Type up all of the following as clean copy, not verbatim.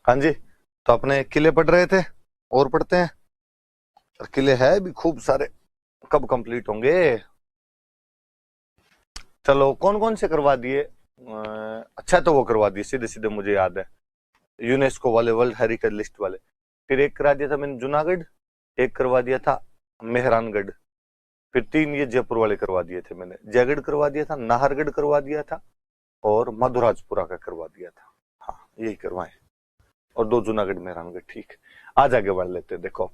हाँ जी। तो अपने किले पढ़ रहे थे और पढ़ते हैं। और किले है भी खूब सारे, कब कंप्लीट होंगे। चलो कौन कौन से करवा दिए। अच्छा तो वो करवा दिए सीधे सीधे, मुझे याद है। यूनेस्को वाले, वर्ल्ड हेरिटेज लिस्ट वाले। फिर एक करा दिया था मैंने जूनागढ़, एक करवा दिया था मेहरानगढ़। फिर तीन ये जयपुर वाले करवा दिए थे मैंने, जयगढ़ करवा दिया था, नाहरगढ़ करवा दिया था, और मधुराजपुरा का करवा दिया था। हाँ यही करवाए। और दो जूनागढ़ मेहरानगढ़। ठीक, आज आगे बढ़ लेते हैं। देखो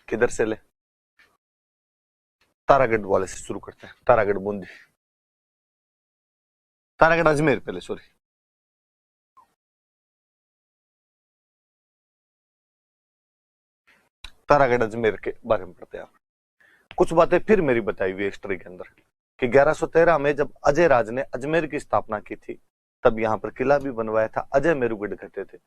किधर से ले, तारागढ़ वाले से शुरू करते हैं। तारागढ़ बूंदी, तारागढ़ अजमेर पहले, सॉरी। तारागढ़ अजमेर के बारे में पढ़ते हैं आप। कुछ बातें फिर मेरी बताई हुई हिस्ट्री के अंदर कि 1113 में जब अजय राज ने अजमेर की स्थापना की थी, तब यहाँ पर किला भी बनवाया था। अजय मेरुगढ़ कहते थे।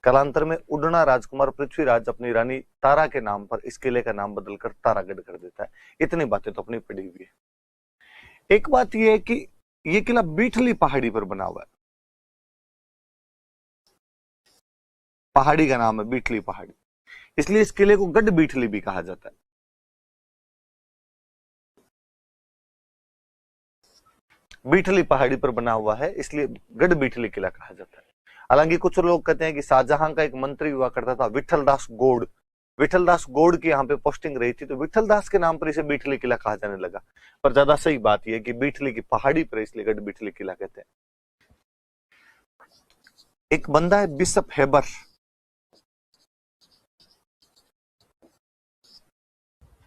कालांतर में उड़ना राजकुमार पृथ्वीराज अपनी रानी तारा के नाम पर इस किले का नाम बदलकर तारागढ़ कर देता है। इतनी बातें तो अपनी पढ़ी हुई है। एक बात यह है कि यह किला बीठली पहाड़ी पर बना हुआ है। पहाड़ी का नाम है बीठली पहाड़ी, इसलिए इस किले को गढ़ बीठली भी कहा जाता है। बीठली पहाड़ी पर बना हुआ है, इसलिए गढ़ बीठली किला कहा जाता है। हालांकि कुछ लोग कहते हैं कि शाहजहां का एक मंत्री हुआ करता था विठल दास गौड़, विठल दास गौड़ की यहाँ पे पोस्टिंग रही थी, तो विठल दास के नाम पर इसे बीठली किला कहा जाने लगा। पर ज्यादा सही बात यह है कि बीठली की पहाड़ी पर इसलिए गढ़ बीठली किला कहते हैं। एक बंदा है बिशप हेबर।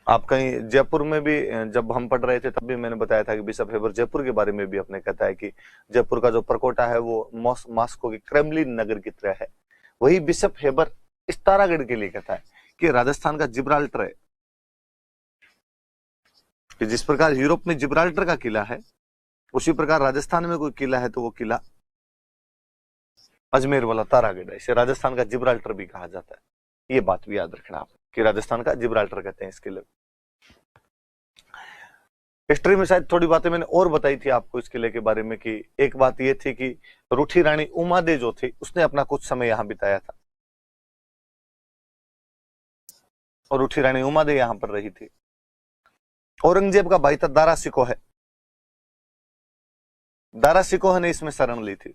आप कहीं जयपुर में भी, जब हम पढ़ रहे थे तब भी मैंने बताया था कि बिशप हेबर जयपुर के बारे में भी अपने कहता है कि जयपुर का जो परकोटा है वो मॉस्को की क्रेमलिन नगर की तरह है। वही बिशप हेबर इस तारागढ़ के लिए कहता है कि राजस्थान का जिब्राल्टर है। कि जिस प्रकार यूरोप में जिब्राल्टर का किला है, उसी प्रकार राजस्थान में कोई किला है तो वो किला अजमेर वाला तारागढ़ है। इसे राजस्थान का जिब्राल्टर भी कहा जाता है। ये बात भी याद रखना आप कि राजस्थान का जिब्राल्टर कहते हैं इस किले। हिस्ट्री में शायद थोड़ी बातें मैंने और बताई थी आपको इस किले के बारे में, कि एक बात ये थी कि रूठी रानी उमादे जो थी उसने अपना कुछ समय यहां बिताया था, और रूठी रानी उमादे यहां पर रही थी। औरंगजेब का भाई था दारा सिकोह, दारा सिकोह ने इसमें शरण ली थी।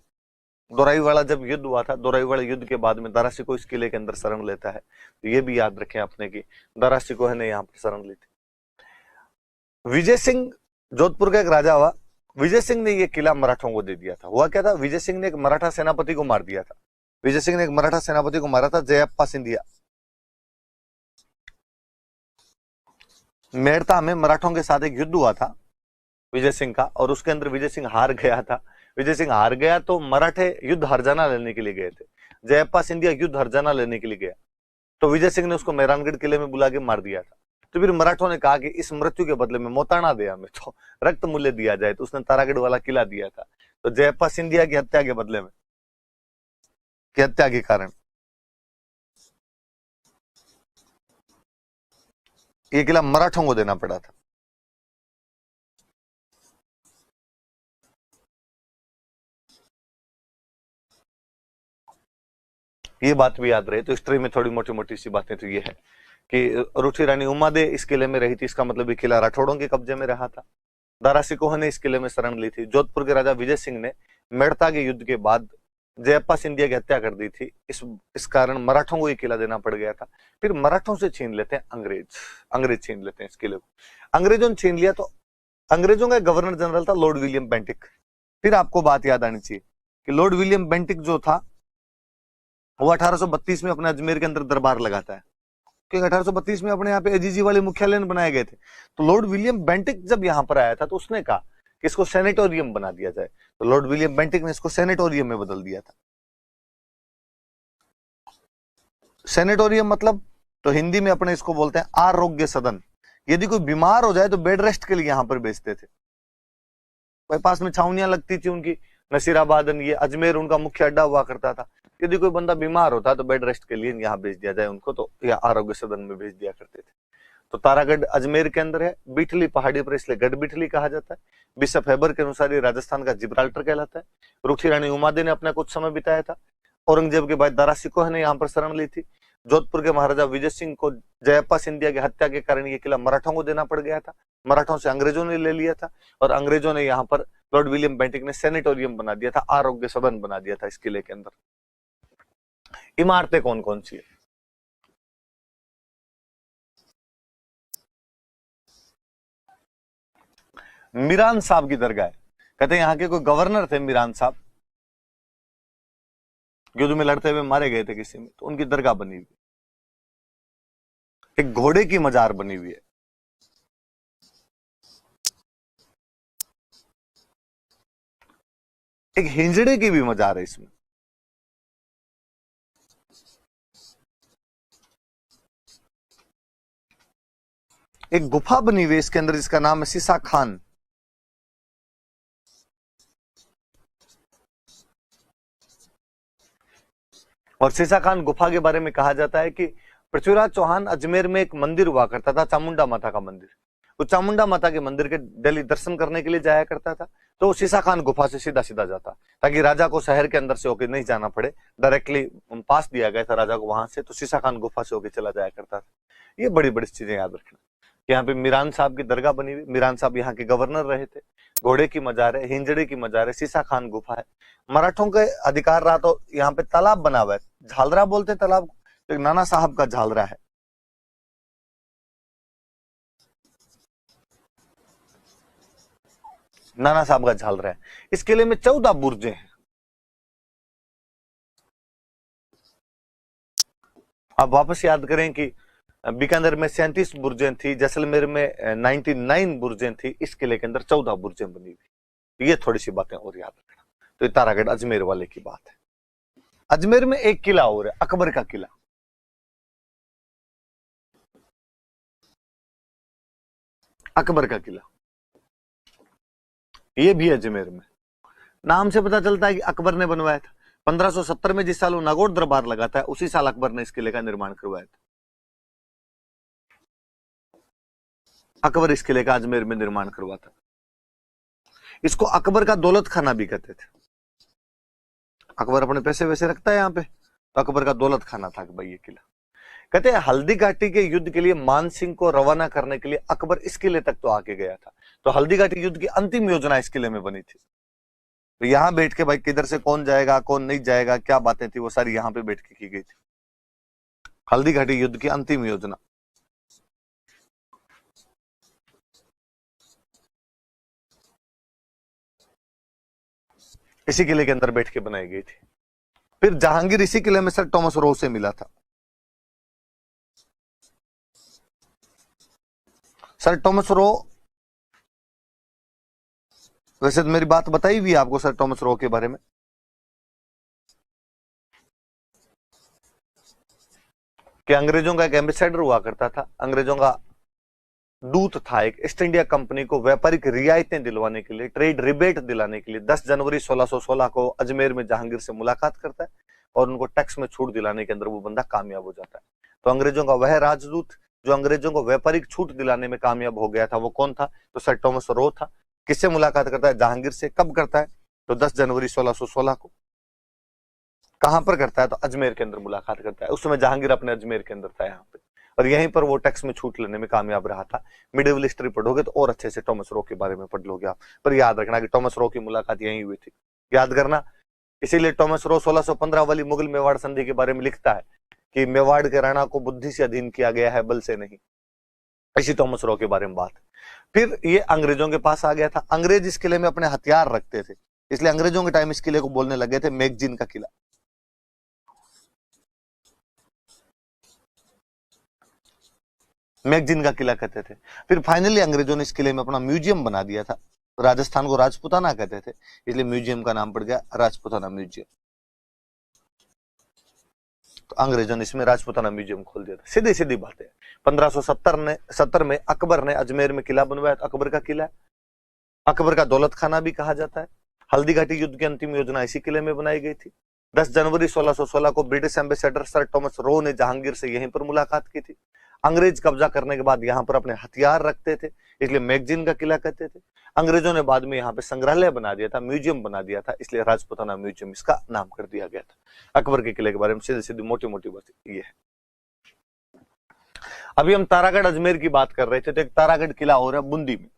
दोराई वाला जब युद्ध हुआ था, दोराई वाले युद्ध के बाद में दारा सिकोह इस किले के अंदर शरण लेता है। तो ये भी याद रखें आपने कि दारा सिकोह ने यहाँ पर शरण ली थी। विजय सिंह जोधपुर का एक राजा हुआ। विजय सिंह ने यह किला मराठों को दे दिया था। हुआ क्या था, विजय सिंह ने एक मराठा सेनापति को मार दिया था। विजय सिंह ने एक मराठा सेनापति को मारा था, जयप्पा सिंधिया। मेड़ता में मराठों के साथ एक युद्ध हुआ था विजय सिंह का, और उसके अंदर विजय सिंह हार गया था। विजय सिंह हार गया तो मराठे युद्ध हरजाना लेने के लिए गए थे। जयप्पा सिंधिया युद्ध हरजाना लेने के लिए गया, तो विजय सिंह ने उसको मेहरानगढ़ किले में बुला के मार दिया था। तो फिर मराठों ने कहा कि इस मृत्यु के बदले में मोताना दे हमें, तो रक्त मूल्य दिया जाए। तो उसने तारागढ़ वाला किला दिया था। तो जयप्पा सिंधिया की हत्या के बदले में, की हत्या के कारण यह किला मराठों को देना पड़ा था। ये बात भी याद रहे। तो हिस्ट्री में थोड़ी मोटी मोटी सी बातें तो ये है कि रूठी रानी उमादे इस किले में रही थी। इसका मतलब ये किला राठौड़ों के कब्जे में रहा था। दारा सिकोह ने इस किले में शरण ली थी। जोधपुर के राजा विजय सिंह ने मेड़ता के युद्ध के बाद जयप्पा सिंधिया की हत्या कर दी थी। इस कारण मराठों को ये किला देना पड़ गया था। फिर मराठों से छीन लेते हैं अंग्रेज, अंग्रेज छीन लेते हैं इस किले को। अंग्रेजों ने छीन लिया तो अंग्रेजों का गवर्नर जनरल था लॉर्ड विलियम बेंटिक। फिर आपको बात याद आनी चाहिए कि लॉर्ड विलियम बेंटिक जो था वो 1832 में अपने अजमेर के अंदर दरबार लगाता है, क्योंकि 1832 में अपने यहाँ पे एजीजी वाले मुख्यालय बनाए गए थे। तो लॉर्ड विलियम बेंटिक जब यहाँ पर आया था तो उसने कहा कि इसको सेनेटोरियम बना दिया जाए। तो लॉर्ड विलियम बेंटिक ने इसको सेनेटोरियम में बदल दिया था। सेनेटोरियम मतलब, तो हिंदी में अपने इसको बोलते हैं आरोग्य सदन। यदि कोई बीमार हो जाए तो बेड रेस्ट के लिए यहाँ पर भेजते थे। भाई पास में छावनियां लगती थी उनकी, नसीराबाद, ये अजमेर उनका मुख्य अड्डा हुआ करता था। यदि कोई बंदा बीमार होता तो बेड रेस्ट के लिए यहाँ भेज दिया जाए उनको, तो या आरोग्य सदन में भेज दिया करते थे। तो तारागढ़ अजमेर के अंदर है, बीठली पहाड़ी पर, इसलिए गढ़ बीठली कहा जाता है। बिशप हेबर के अनुसार ये राजस्थान का जिब्राल्टर कहलाता है। रूठी रानी उमादे ने अपना कुछ समय बिताया था। औरंगजेब के बाद दारा सिकोह ने यहाँ पर शरण ली थी। जोधपुर के महाराजा विजय सिंह को जयप्पा सिंधिया की हत्या के कारण ये किला मराठों को देना पड़ गया था। मराठों से अंग्रेजों ने ले लिया था और अंग्रेजों ने यहाँ पर लॉर्ड विलियम बेंटिक ने सैनिटोरियम बना दिया था, आरोग्य सदन बना दिया था इस किले के अंदर। इमारतें कौन कौन सी है? मीरान साहब की दरगाह है। कहते हैं यहाँ के कोई गवर्नर थे मीरान साहब, युद्ध में लड़ते हुए मारे गए थे किसी में, तो उनकी दरगाह बनी हुई। एक घोड़े की मजार बनी हुई है। एक हिंजड़े की भी मजार है इसमें। एक गुफा बनी हुई है इसके अंदर जिसका नाम है सीसा खान। और सीसा खान गुफा के बारे में कहा जाता है कि पृथ्वीराज चौहान अजमेर में एक मंदिर हुआ करता था, चामुंडा माता का मंदिर। वो चामुंडा माता के मंदिर के डेली दर्शन करने के लिए जाया करता था, तो सीसा खान गुफा से सीधा सीधा जाता, ताकि राजा को शहर के अंदर से होकर नहीं जाना पड़े, डायरेक्टली पास दिया गया था राजा को वहां से, तो सीसा खान गुफा से होकर चला जाया करता था। ये बड़ी बड़ी चीजें याद रखना। यहाँ पे मीरान साहब की दरगाह बनी हुई, मीरान साहब यहाँ के गवर्नर रहे थे। घोड़े की मजार है, हिंजड़े की मजार है, सीसा खान गुफा है। मराठों के अधिकार रहा तो यहाँ पे तालाब बना हुआ है, झालरा बोलते तालाब, एक नाना साहब का झालरा है। नाना साहब का झालरा है। इस किले में 14 बुर्जे हैं। आप वापस याद करें कि बीकानेर में 37 बुर्जें थी, जैसलमेर में 99 बुर्जें थी, इस किले के अंदर 14 बुर्जें बनी हुई। ये थोड़ी सी बातें और याद रखना। तो ये तारागढ़ अजमेर वाले की बात है। अजमेर में एक किला और है, अकबर का किला। अकबर का किला ये भी अजमेर में। नाम से पता चलता है कि अकबर ने बनवाया था। 1570 में जिस साल वो नागौर दरबार लगा था, उसी साल अकबर ने इस किले का निर्माण करवाया था। अकबर इस किले का अजमेर में निर्माण करवाता। इसको अकबर का दौलत खाना भी कहते थे। अकबर अपने पैसे वैसे रखता है यहाँ पे, तो अकबर का दौलत खाना था भाई ये किला। कहते हैं हल्दी घाटी के युद्ध के लिए मान सिंह को रवाना करने के लिए अकबर इस किले तक तो आके गया था। तो हल्दी घाटी युद्ध की अंतिम योजना इस किले में बनी थी। तो यहां बैठ के भाई किधर से कौन जाएगा कौन नहीं जाएगा, क्या बातें थी, वो सारी यहां पे बैठ के की गई थी। हल्दी घाटी युद्ध की अंतिम योजना इसी किले के अंदर बैठ के बनाई गई थी। फिर जहांगीर इसी किले में सर टॉमस रो से मिला था। सर टॉमस रो, वैसे तो मेरी बात बताई हुई आपको सर टॉमस रो के बारे में। कि अंग्रेजों का एक एम्बेसडर हुआ करता था, अंग्रेजों का दूत था एक, ईस्ट इंडिया कंपनी को व्यापारिक रियायतें दिलवाने के लिए, ट्रेड रिबेट दिलाने के लिए 10 जनवरी 1616 को अजमेर में जहांगीर से मुलाकात करता है और उनको टैक्स में छूट दिलाने के अंदर वो बंदा कामयाब हो जाता है। तो अंग्रेजों का वह राजदूत जो अंग्रेजों को व्यापारिक छूट दिलाने में कामयाब हो गया था, वो कौन था? तो सर टॉमस रो था। किससे मुलाकात करता है? जहांगीर से। कब करता है? तो 10 जनवरी 1616 को। कहां पर करता है? तो अजमेर के अंदर मुलाकात करता है। उस समय जहांगीर अपने अजमेर के अंदर था यहाँ पे, और यहीं पर वो टैक्स में छूट लेने में कामयाब रहा था। मिडिवल हिस्ट्री पढ़ोगे तो और अच्छे से टॉमस रो के बारे में पढ़ लोगे आप। पर याद रखना कि टॉमस रो की मुलाकात यहीं हुई थी, याद करना। इसीलिए टॉमस रो 1615 वाली मुगल मेवाड़ संधि के बारे में लिखता है कि मेवाड़ के राणा को बुद्धि से अधीन किया गया है, बल से नहीं। इसी टॉमस रो के बारे में बात। फिर ये अंग्रेजों के पास आ गया था। अंग्रेज इस किले में अपने हथियार रखते थे, इसलिए अंग्रेजों के टाइम इस किले को बोलने लगे थे मैगजीन का किला। मैगजीन का किला कहते थे। फिर फाइनली अंग्रेजों ने इस किले में अपना म्यूजियम बना दिया था। राजस्थान को राजपुताना कहते थे, इसलिए म्यूजियम का नाम पड़ गया राजपुताना म्यूजियम। तो अंग्रेजों ने इसमें राजपुताना म्यूजियम खोल दिया था। सीधी सीधी बातें। 1570 में अकबर ने अजमेर में किला बनवाया, तो अकबर का किला है। अकबर का दौलत खाना भी कहा जाता है। हल्दी घाटी युद्ध की अंतिम योजना इसी किले में बनाई गई थी। 10 जनवरी 1616 को British ambassador sir Thomas Roe ने जहांगीर से यहीं पर मुलाकात की थी। अंग्रेज कब्जा करने के बाद यहाँ पर अपने हथियार रखते थे, इसलिए मैगजीन का किला कहते थे। अंग्रेजों ने बाद में यहाँ पे संग्रहालय बना दिया था, म्यूजियम बना दिया था, इसलिए राजपुताना म्यूजियम इसका नाम कर दिया गया था। अकबर के किले के बारे में सीधी सीधी मोटी मोटी बात ये है। अभी हम तारागढ़ अजमेर की बात कर रहे थे, तो एक तारागढ़ किला हो रहा है बूंदी में।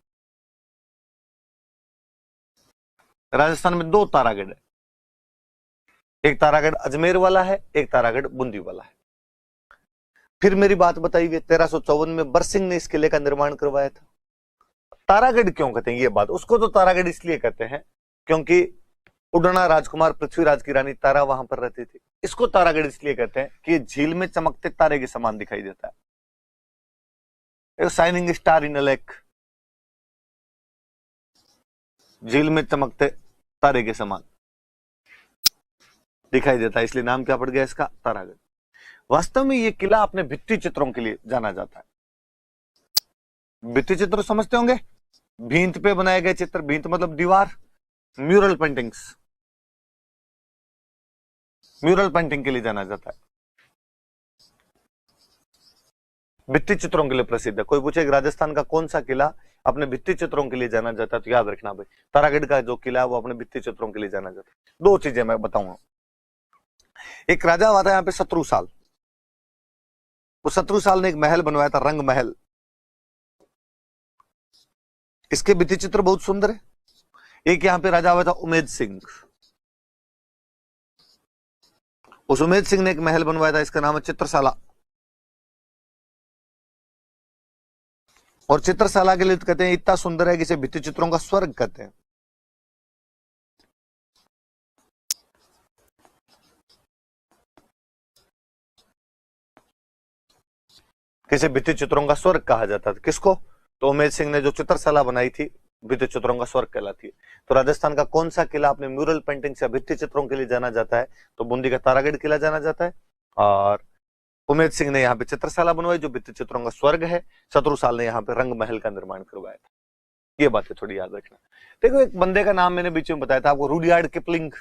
राजस्थान में 2 तारागढ़ है, एक तारागढ़ अजमेर वाला है, एक तारागढ़ बूंदी वाला है। फिर मेरी बात बताई गई 1354 में बरसिंह ने इस किले का निर्माण करवाया था। तारागढ़ क्यों कहते हैं ये बात, उसको तो तारागढ़ इसलिए कहते हैं क्योंकि उड़ना राजकुमार पृथ्वीराज की रानी तारा वहां पर रहती थी। इसको तारागढ़ इसलिए कहते हैं कि झील में चमकते तारे के समान दिखाई देता है, shining star in a lake, झील में चमकते तारे के समान दिखाई देता है, इसलिए नाम क्या पड़ गया इसका, तारागढ़। वास्तव में ये किला अपने भित्ति चित्रों के लिए जाना जाता है। भित्ति चित्र समझते होंगे, भींत पे बनाए गए चित्र, भींत मतलब दीवार, म्यूरल पेंटिंग्स, म्यूरल पेंटिंग के लिए जाना जाता है, भित्ति चित्रों के लिए प्रसिद्ध है। कोई पूछे राजस्थान का कौन सा किला अपने भित्ति चित्रों के लिए जाना जाता है, तो याद रखना भाई तारागढ़ का जो किला है वो अपने भित्ति चित्रों के लिए जाना जाता है। 2 चीजें मैं बताऊंगा। एक राजा हुआ था यहाँ पे शत्रुसाल, वो शत्रुसाल ने एक महल बनवाया था, रंग महल। इसके भित्ति चित्र बहुत सुंदर है। एक यहाँ पे राजा हुआ था उमेद सिंह, उस उमेद सिंह ने एक महल बनवाया था, इसका नाम है चित्रशाला। और चित्रशाला के लिए कहते हैं इतना सुंदर है कि इसे भित्ति चित्रों का स्वर्ग कहते हैं। किसे भित्ति चित्रों का स्वर्ग कहा जाता था, किसको, तो उमेद सिंह ने जो चित्रशाला बनाई थी भित्ति चित्रों का स्वर्ग कहलाती है। तो राजस्थान का कौन सा किला अपने म्यूरल पेंटिंग से भित्ति चित्रों के लिए जाना जाता है, तो बूंदी का तारागढ़ किला जाना जाता है। और उमेद सिंह ने यहाँ पे चित्रशाला बनवाई जो भित्ति चित्रों का स्वर्ग है। शत्रुसाल ने यहाँ पे रंग महल का निर्माण करवाया था। ये बातें थोड़ी याद रखना। देखो एक बंदे का नाम मैंने बीच में बताया था आपको, रुडयार्ड किपलिंग,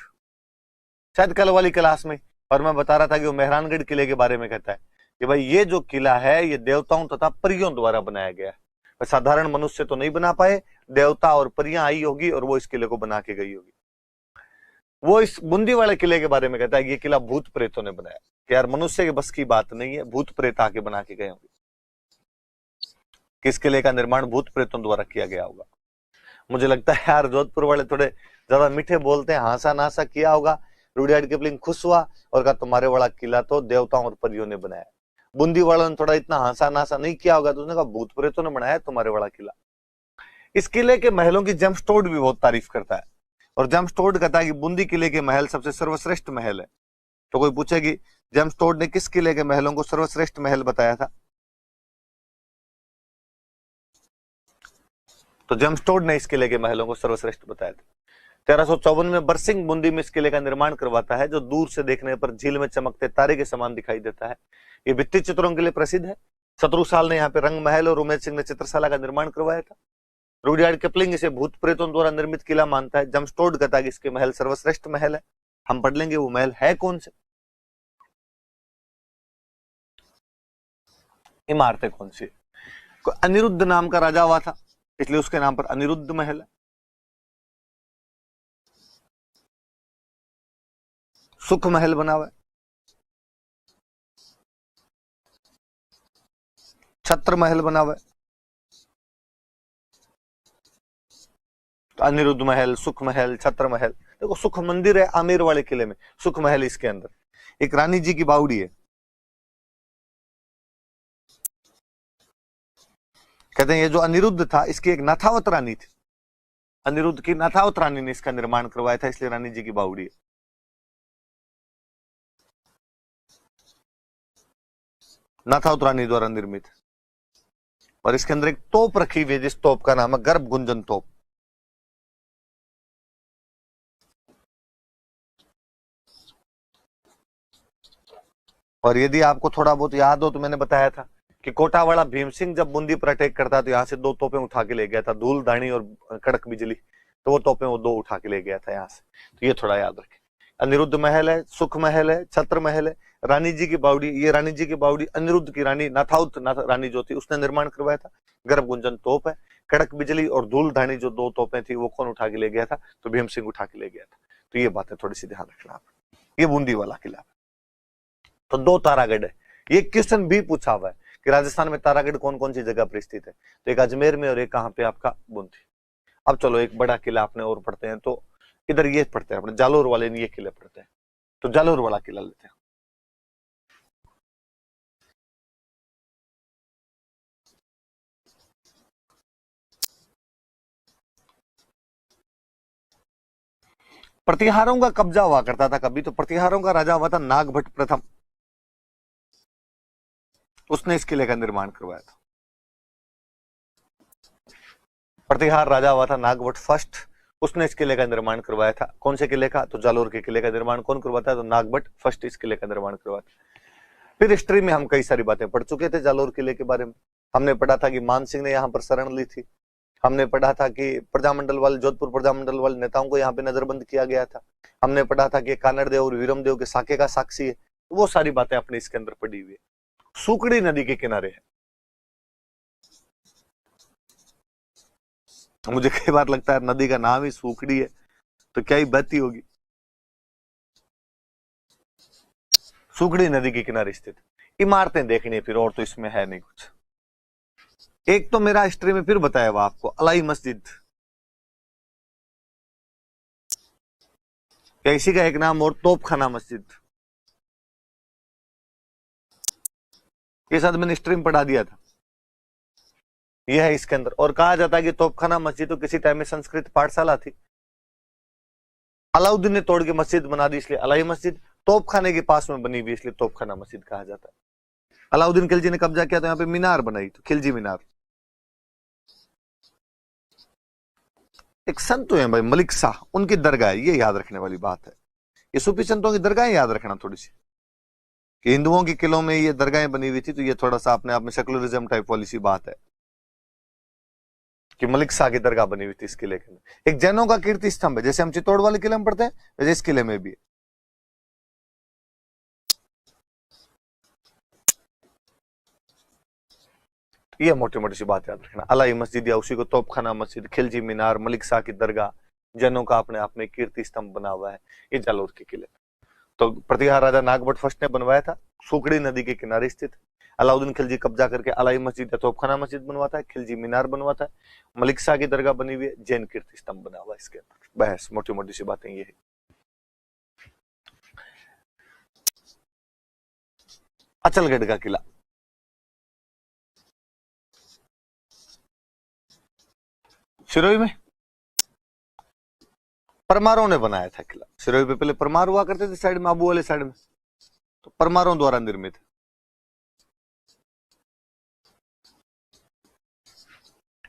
शायद कल वाली क्लास में, और मैं बता रहा था कि वो मेहरानगढ़ किले के बारे में कहता है कि भाई ये जो किला है ये देवताओं तथा परियों द्वारा बनाया गया है, साधारण मनुष्य तो नहीं बना पाए, देवता और परियां आई होगी और वो इस किले को बना के गई होगी। वो इस बूंदी वाले किले के बारे में कहता है कि ये किला भूत प्रेतों ने बनाया, कि यार मनुष्य के बस की बात नहीं है, भूत प्रेत आके बना के गए होंगे। किस किले का निर्माण भूत प्रेतों द्वारा किया गया होगा। मुझे लगता है यार जोधपुर वाले थोड़े ज्यादा मीठे बोलते हैं, हासा नासा किया होगा। रुडयार्ड किपलिंग खुश हुआ और कहा तुम्हारे वाला किला तो देवताओं और परियों ने बनाया। बूंदी वालों ने थोड़ा इतना हासा नासा नहीं किया होगा, तो उसने कहा भूत प्रेतों ने बनाया तुम्हारे वाला किला। इस किले के महलों की जेम्सटोड भी बहुत तारीफ करता है, और जेम्सटोड कहता है कि बूंदी किले के महल सबसे सर्वश्रेष्ठ महल है। तो कोई पूछेगी जेम्सटोड ने किस किले के महलों को सर्वश्रेष्ठ महल बताया था, तो जेम्सटोड ने इस किले के महलों को सर्वश्रेष्ठ बताया था। 1354 में बरसिंह बूंदी में इस किले का निर्माण करवाता है, जो दूर से देखने पर झील में चमकते तारे के समान दिखाई देता है। ये भित्ति चित्रों के लिए प्रसिद्ध है। शत्रुसाल ने यहाँ पे रंग महल और उमेद सिंह ने चित्रशाला का निर्माण करवाया था। रुडयार्ड किपलिंग इसे भूत प्रेतों द्वारा निर्मित किला मानता है। जेम्सटोड कहता है कि इसके महल सर्वश्रेष्ठ महल है। हम पढ़ लेंगे वो महल है कौन से, इमारतें कौन सी। अनिरुद्ध नाम का राजा हुआ था, इसलिए उसके नाम पर अनिरुद्ध महल है। सुख महल बना हुआ है, छत्र महल बना हुआ है। तो अनिरुद्ध महल, सुख महल, छत्र महल। देखो सुख मंदिर है आमेर वाले किले में, सुख महल इसके अंदर। एक रानी जी की बावड़ी है, कहते हैं ये जो अनिरुद्ध था इसकी एक नाथावत रानी थी, अनिरुद्ध की नाथावत रानी ने इसका निर्माण करवाया था, इसलिए रानी जी की बावड़ी है। नाथावत रानी द्वारा निर्मित। और इसके अंदर एक तोप रखी हुई है जिस तोप का नाम है गर्भ गुंजन तोप। और यदि आपको थोड़ा बहुत याद हो तो मैंने बताया था कि कोटा वाला भीम सिंह जब बूंदी पर अटैक करता तो यहां से 2 तोपें उठा के ले गया था, धूल धानी और कड़क बिजली। तो वो तोपें वो 2 उठा के ले गया था यहां से। तो ये थोड़ा याद रखें अनिरुद्ध महल है, सुख महल है, छत्र महल है, रानी जी की बावड़ी, ये रानी जी की बावड़ी अनिरुद्ध की रानी नाथाउत रानी जो थी उसने निर्माण करवाया था। गर्भ गुंजन तोप है, कड़क बिजली और धूल धानी जो दो तोपें थी वो कौन उठा के ले गया था? तो भीम सिंह उठा के ले गया था। तो ये बातें थोड़ी सी ध्यान रखना आप। ये बूंदी वाला किला। तो दो तारागढ़ है। ये क्वेश्चन भी पूछा हुआ है कि राजस्थान में तारागढ़ कौन कौन सी जगह पर स्थित है? तो एक अजमेर में और एक कहां पे आपका बूंदी। अब चलो एक बड़ा किला आपने और पढ़ते हैं, तो इधर ये पढ़ते हैं अपने जालोर वाले ने ये किले पढ़ते हैं। तो जालोर वाला किला लेते हैं। प्रतिहारों का कब्जा हुआ करता था कभी, तो प्रतिहारों का राजा हुआ था नागभट्ट प्रथम, उसने इस किले का निर्माण करवाया था। प्रतिहार राजा हुआ था नागभट्ट फर्स्ट, उसने इस किले का निर्माण करवाया था। कौन से किले का? तो जालोर के किले का निर्माण कौन करवाता है? तो नागभट्ट फर्स्ट इस किले का निर्माण करवाता है। फिर हिस्ट्री में हम कई सारी बातें पढ़ चुके थे जालोर किले के बारे में। हमने पढ़ा था कि मान सिंह ने यहाँ पर शरण ली थी। हमने पढ़ा था कि प्रजामंडल वाले, जोधपुर प्रजामंडल वाले नेताओं को यहाँ पे नजरबंद किया गया था। हमने पढ़ा था कि कानड़ देव और वीरम देव के साके का साक्षी है। वो सारी बातें अपने इसके अंदर पढ़ी हुई है। सुकड़ी नदी के किनारे है। मुझे कई बार लगता है नदी का नाम ही सुकड़ी है तो क्या ही बहती होगी। सुकड़ी नदी के किनारे स्थित। इमारतें देखनी फिर, और तो इसमें है नहीं कुछ। एक तो मेरा हिस्ट्री में फिर बताया हुआ आपको अलाई मस्जिद, क्या इसी का एक नाम और तोपखाना मस्जिद, ये शायद मैंने हिस्ट्री में पढ़ा दिया था। यह है इसके अंदर। और कहा जाता है कि तोपखाना मस्जिद तो किसी टाइम में संस्कृत पाठशाला थी, अलाउद्दीन ने तोड़ के मस्जिद बना दी इसलिए अलाई मस्जिद। तोपखाने के पास में बनी हुई इसलिए तोपखाना मस्जिद कहा जाता है। अलाउद्दीन खिलजी ने कब्जा किया तो यहाँ पे मीनार बनाई, तो खिलजी मीनार। एक संत है भाई मलिक शाह, उनकी दरगाह है, ये याद रखने वाली बात है। ये सूफी संतों की दरगाहें याद रखना थोड़ी सी, कि हिंदुओं के किलों में ये दरगाहें बनी हुई थी, तो ये थोड़ा सा अपने आप में सेकुलरिज्म टाइप वाली सी बात है कि मलिक शाह की दरगाह बनी हुई थी इस किले के अंदर। एक जैनों का कीर्ति स्तंभ है, जैसे हम चित्तौड़ वाले किले में पढ़ते हैं वैसे इस किले में भी है। ये मोटी मोटी सी बात याद रखना। अलाई मस्जिद या उसी को तोपखाना मस्जिद, खिलजी मीनार, मलिक शाह की दरगाह, जैनों का अपने आप में कीर्ति स्तंभ बना हुआ है, ये जालोर के किले। तो प्रतिहार राजा नागभट्ट फर्स्ट ने बनवाया था, सुकड़ी नदी के किनारे स्थित। अलाउद्दीन खिलजी कब्जा करके अलाई मस्जिद या तोपखाना मस्जिद बनवाता है, खिलजी मीनार बनवाता है, मलिक शाह की दरगाह बनी हुई है, जैन कीर्ति स्तंभ बना हुआ है इसके अंदर। बहस मोटी मोटी सी बातें ये है। अचलगढ़ का किला, सिरोही में परमारों ने बनाया था किला। सिरोही पे पहले परमार हुआ करते थे साइड में, आबू वाले साइड में, तो परमारों द्वारा निर्मित है।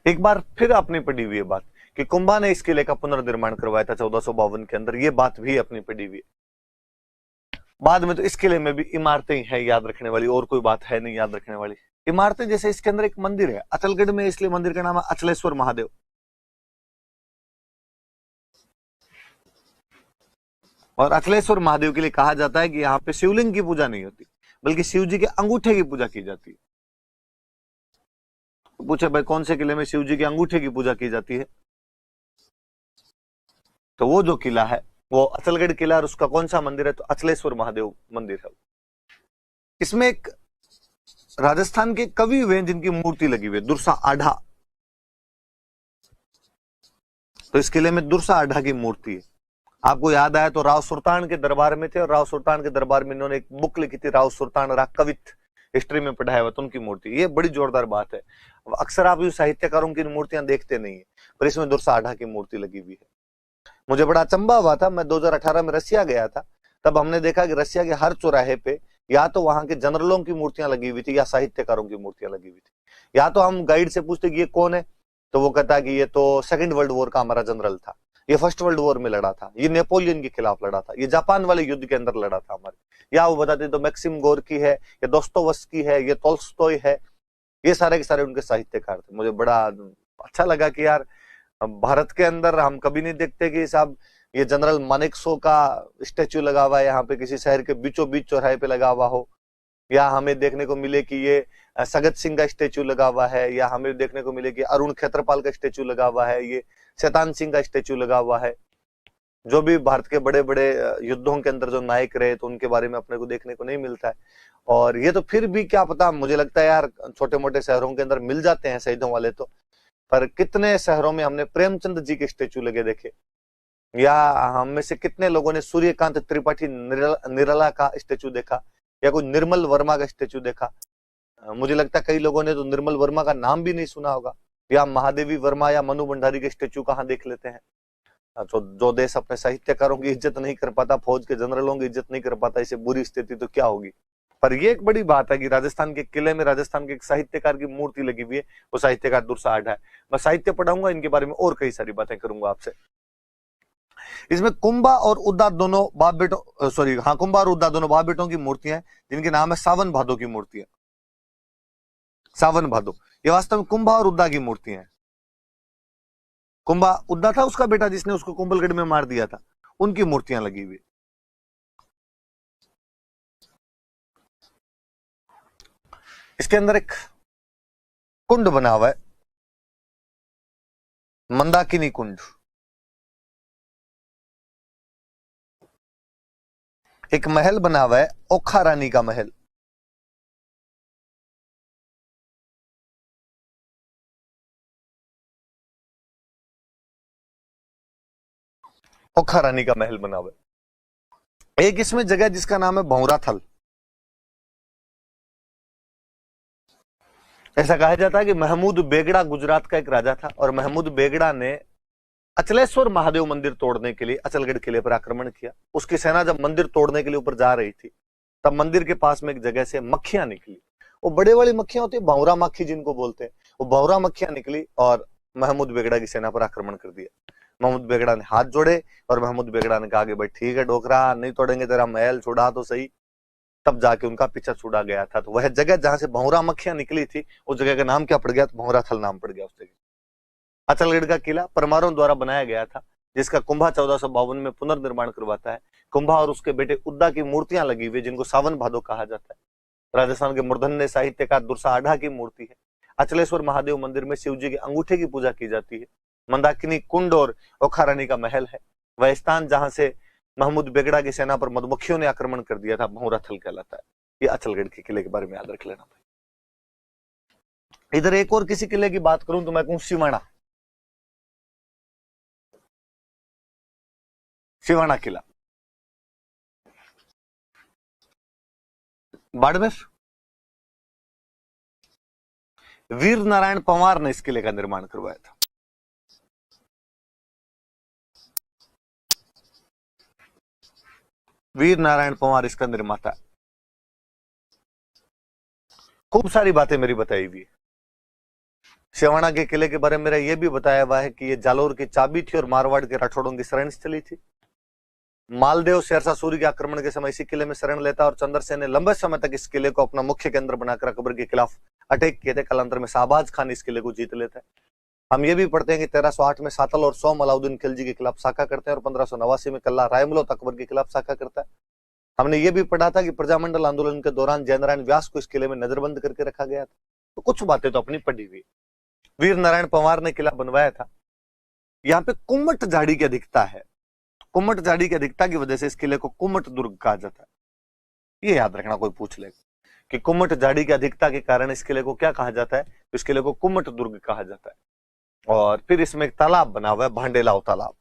एक बार फिर आपने पढ़ी हुई है बात कि कुंभा ने इस किले का पुनर्निर्माण करवाया था 1452 के अंदर, ये बात भी अपनी पढ़ी हुई है। बाद में तो इस किले में भी इमारतें हैं याद रखने वाली, और कोई बात है नहीं याद रखने वाली। इमारतें जैसे इसके अंदर एक मंदिर है अचलगढ़ में, इसलिए मंदिर का नाम है अचलेश्वर महादेव। और अचलेश्वर महादेव के लिए कहा जाता है कि यहाँ पे शिवलिंग की पूजा नहीं होती, बल्कि शिव जी के अंगूठे की पूजा की जाती है। तो पूछे भाई कौन से किले में शिव जी के अंगूठे की पूजा की जाती है? तो वो जो किला है वो अचलगढ़ किला, और उसका कौन सा मंदिर है? तो अचलेश्वर महादेव मंदिर है। इसमें एक राजस्थान के कवि हुए जिनकी मूर्ति लगी हुई है, दुर्सा आढ़ा। तो इस किले में दुर्सा आढ़ा की मूर्ति है। आपको याद आया तो राव सुल्तान के दरबार में थे, और राव सुल्तान के दरबार में इन्होंने एक बुक लिखी थी, राव सुल्तान रा कवित, हिस्ट्री में पढ़ाया हुआ, तो उनकी मूर्ति। ये बड़ी जोरदार बात है। अक्सर आप जो साहित्यकारों की मूर्तियां देखते नहीं है, पर इसमें दुर्सा आढ़ा की मूर्ति लगी हुई है। मुझे बड़ा अचंभा हुआ था, मैं 2018 में रसिया गया था, तब हमने देखा कि रसिया के हर चौराहे पे या तो वहां के जनरलों की मूर्तियां लगी हुई थी या साहित्यकारों की मूर्तियां लगी हुई थी। या तो हम गाइड से पूछते कि ये कौन है, तो वो कहता कि ये तो सेकंड वर्ल्ड वॉर का हमारा जनरल था, ये फर्स्ट वर्ल्ड वॉर में लड़ा था, ये नेपोलियन के खिलाफ लड़ा था, ये जापान वाले युद्ध के अंदर लड़ा था हमारे। या वो बताते तो मैक्सिम गोर्की है, ये दोस्तोवस्की है, ये टोल्स्टॉय है, ये सारे के सारे उनके साहित्यकार थे। मुझे बड़ा अच्छा लगा कि यार भारत के अंदर हम कभी नहीं देखते कि साहब ये जनरल मानेकशॉ का स्टेच्यू लगा हुआ है यहाँ पे, किसी शहर के बीचों बीच चौराहे पे लगा हुआ हो, या हमें देखने को मिले कि ये सगत सिंह का स्टेच्यू लगा हुआ है, या हमें देखने को मिले कि अरुण खेत्रपाल का स्टेच्यू लगा हुआ है, ये शैतान सिंह का स्टेच्यू लगा हुआ है। जो भी भारत के बड़े बड़े युद्धों के अंदर जो नायक रहे तो उनके बारे में अपने को देखने को नहीं मिलता है। और ये तो फिर भी क्या पता, मुझे लगता है यार छोटे मोटे शहरों के अंदर मिल जाते हैं शहीदों वाले तो, पर कितने शहरों में हमने प्रेमचंद जी के स्टेच्यू लगे देखे, या हम में से कितने लोगों ने सूर्यकांत त्रिपाठी निराला का स्टेच्यू देखा, या कोई निर्मल वर्मा का स्टेच्यू देखा। मुझे लगता है कई लोगों ने तो निर्मल वर्मा का नाम भी नहीं सुना होगा, या महादेवी वर्मा या मनु भंडारी के स्टेच्यू कहाँ देख लेते हैं। जो देश अपने साहित्यकारों की इज्जत नहीं कर पाता, फौज के जनरलों की इज्जत नहीं कर पाता, इसे बुरी स्थिति तो क्या होगी। पर ये एक बड़ी बात है कि राजस्थान के किले में राजस्थान के एक साहित्यकार की मूर्ति लगी हुई है, वो साहित्यकार दुर्सा आढ़ा है। मैं साहित्य पढ़ाऊंगा, इनके बारे में और कई सारी बातें करूंगा आपसे। इसमें कुंभा और उद्दा दोनों बाप बेटों, कुंभा और उद्दा दोनों बाप बेटों की मूर्तियां हैं, जिनके नाम है सावन भादो की मूर्तियां। सावन भादो ये वास्तव में कुंभा और उद्दा की मूर्तियां हैं। कुंभा उद्दा था उसका बेटा जिसने उसको कुंभलगढ़ में मार दिया था, उनकी मूर्तियां लगी हुई। इसके अंदर एक कुंड बना हुआ है, मंदाकिनी कुंड। एक महल बना हुआ है, ओखा रानी का महल। ओखा रानी का महल बना हुआ है। एक इसमें जगह जिसका नाम है भौराथल। ऐसा कहा जाता है कि महमूद बेगड़ा गुजरात का एक राजा था, और महमूद बेगड़ा ने अचलेश्वर महादेव मंदिर तोड़ने के लिए अचलगढ़ किले पर आक्रमण किया। उसकी सेना जब मंदिर तोड़ने के लिए ऊपर जा रही थी, तब मंदिर के पास में एक जगह से मक्खियां निकली। वो बड़े वाली मक्खियां होती है, भौरा मक्खी जिनको बोलते हैं, वो भौरा मक्खियां निकली और महमूद बेगड़ा की सेना पर आक्रमण कर दिया। महमूद बेगड़ा ने हाथ जोड़े और महमूद बेगड़ा ने कहा कि भाई ठीक है डोकरा, नहीं तोड़ेंगे तेरा महल, छुड़ा तो सही। तब जाके उनका पीछा छुड़ा गया था। तो वह जगह जहां से भौरा मक्खियां निकली थी, उस जगह का नाम क्या पड़ गया? तो भौराथल नाम पड़ गया उस जगह। अचलगढ़ का किला परमारों द्वारा बनाया गया था, जिसका कुंभा 1452 में पुनर्निर्माण करवाता है। कुंभा और उसके बेटे उद्दा की मूर्तियां लगी हुई, जिनको सावन भादो कहा जाता है। राजस्थान के मूर्धन्य साहित्यकार दुर्सा आढ़ा की मूर्ति है। अचलेश्वर महादेव मंदिर में शिव जी के अंगूठे की पूजा की जाती है। मंदाकिनी कुंड और ओखा रानी का महल है। वह स्थान जहां से महमूद बेगड़ा की सेना पर मधुमक्खियों ने आक्रमण कर दिया था, भौराथल कहलाता है। ये अचलगढ़ के किले के बारे में याद रख लेना भाई। इधर एक और किसी किले की बात करूं तो मैं कहूं सिवाना। सिवाना किला बाड़मेर। वीर नारायण पंवार ने इस किले का निर्माण करवाया था। वीर नारायण पंवार इसका निर्माता। खूब सारी बातें मेरी बताई हुई है। सिवाना के किले के बारे में मेरा यह भी बताया हुआ है कि ये जालोर की चाबी थी और मारवाड़ के राठौड़ों की शरण स्थली थी। मालदेव शेरशाह सूरी के आक्रमण के समय इसी किले में शरण लेता और चंद्रसेन ने लंबे समय तक इस किले को अपना मुख्य केंद्र बनाकर अकबर के खिलाफ अटैक किए थे। कालांतर में शाहबाज खान इस किले को जीत लेता है। हम ये भी पढ़ते हैं कि 1308 में सातल और सोम अलाउद्दीन खिलजी के खिलाफ साका करते हैं और 1589 में कल्ला रायमलोत अकबर के खिलाफ साका करता है। हमने ये भी पढ़ा था कि प्रजामंडल आंदोलन के दौरान जयनारायण व्यास को इस किले में नजरबंद करके रखा गया था। तो कुछ बातें तो अपनी पढ़ी हुई। वीर नारायण पंवार ने किला बनवाया था। यहाँ पे कुम्मट झाड़ी की अधिकता है। कुम्मट झाड़ी की अधिकता की वजह से इस किले को कुम्मट दुर्ग कहा जाता है। ये याद रखना, कोई पूछ ले कि कुम्मट झाड़ी की अधिकता के कारण इस किले को क्या कहा जाता है, तो इस किले को कुम्मट दुर्ग कहा जाता है। और फिर इसमें एक तालाब बना हुआ है, भांडेलाव तालाब।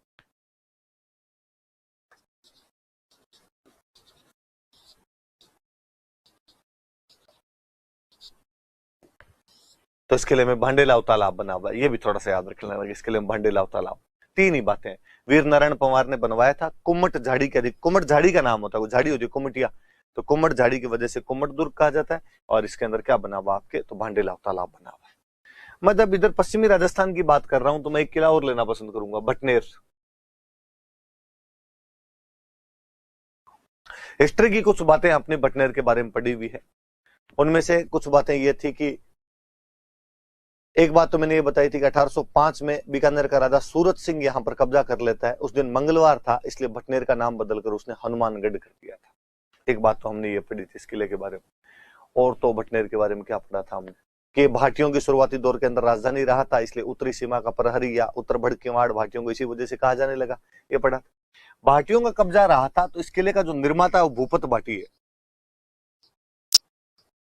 तो इस किले में भांडेलाव तालाब बना हुआ है, ये भी थोड़ा सा याद रख लेना। इस किले में भांडेलाव तालाब। तीन ही बातें वीर नारायण पंवार ने बनवाया था। कुम्मट झाड़ी के अधिक, कुम्मट झाड़ी का नाम होता है, वो झाड़ी होती है कुम्मटिया, तो कुम्मट झाड़ी की वजह से कुम्मट दुर्ग कहा जाता है। और इसके अंदर क्या बना हुआ आपके? तो भांडेलाव तालाब बना हुआ है। मैं जब इधर पश्चिमी राजस्थान की बात कर रहा हूं तो मैं एक किला और लेना पसंद करूंगा, भटनेर। हिस्ट्री की कुछ बातें अपने भटनेर के बारे में पढ़ी हुई है। उनमें से कुछ बातें ये थी कि एक बात तो मैंने ये बताई थी कि 1805 में बीकानेर का राजा सूरत सिंह यहां पर कब्जा कर लेता है। उस दिन मंगलवार था, इसलिए भटनेर का नाम बदलकर उसने हनुमानगढ़ कर दिया था। एक बात तो हमने ये पढ़ी थी इस किले के बारे में। और तो भटनेर के बारे में क्या पढ़ा था हमने कि भाटियों की शुरुआती दौर के अंदर राजधानी रहा था, इसलिए उत्तरी सीमा का प्रहरी या उत्तर भड़केवाड़ भाटियों को इसी वजह से कहा जाने लगा। ये पढ़ा था। भाटियों का कब्जा रहा था, तो इस किले का जो निर्माता है वो भूपत भाटी है।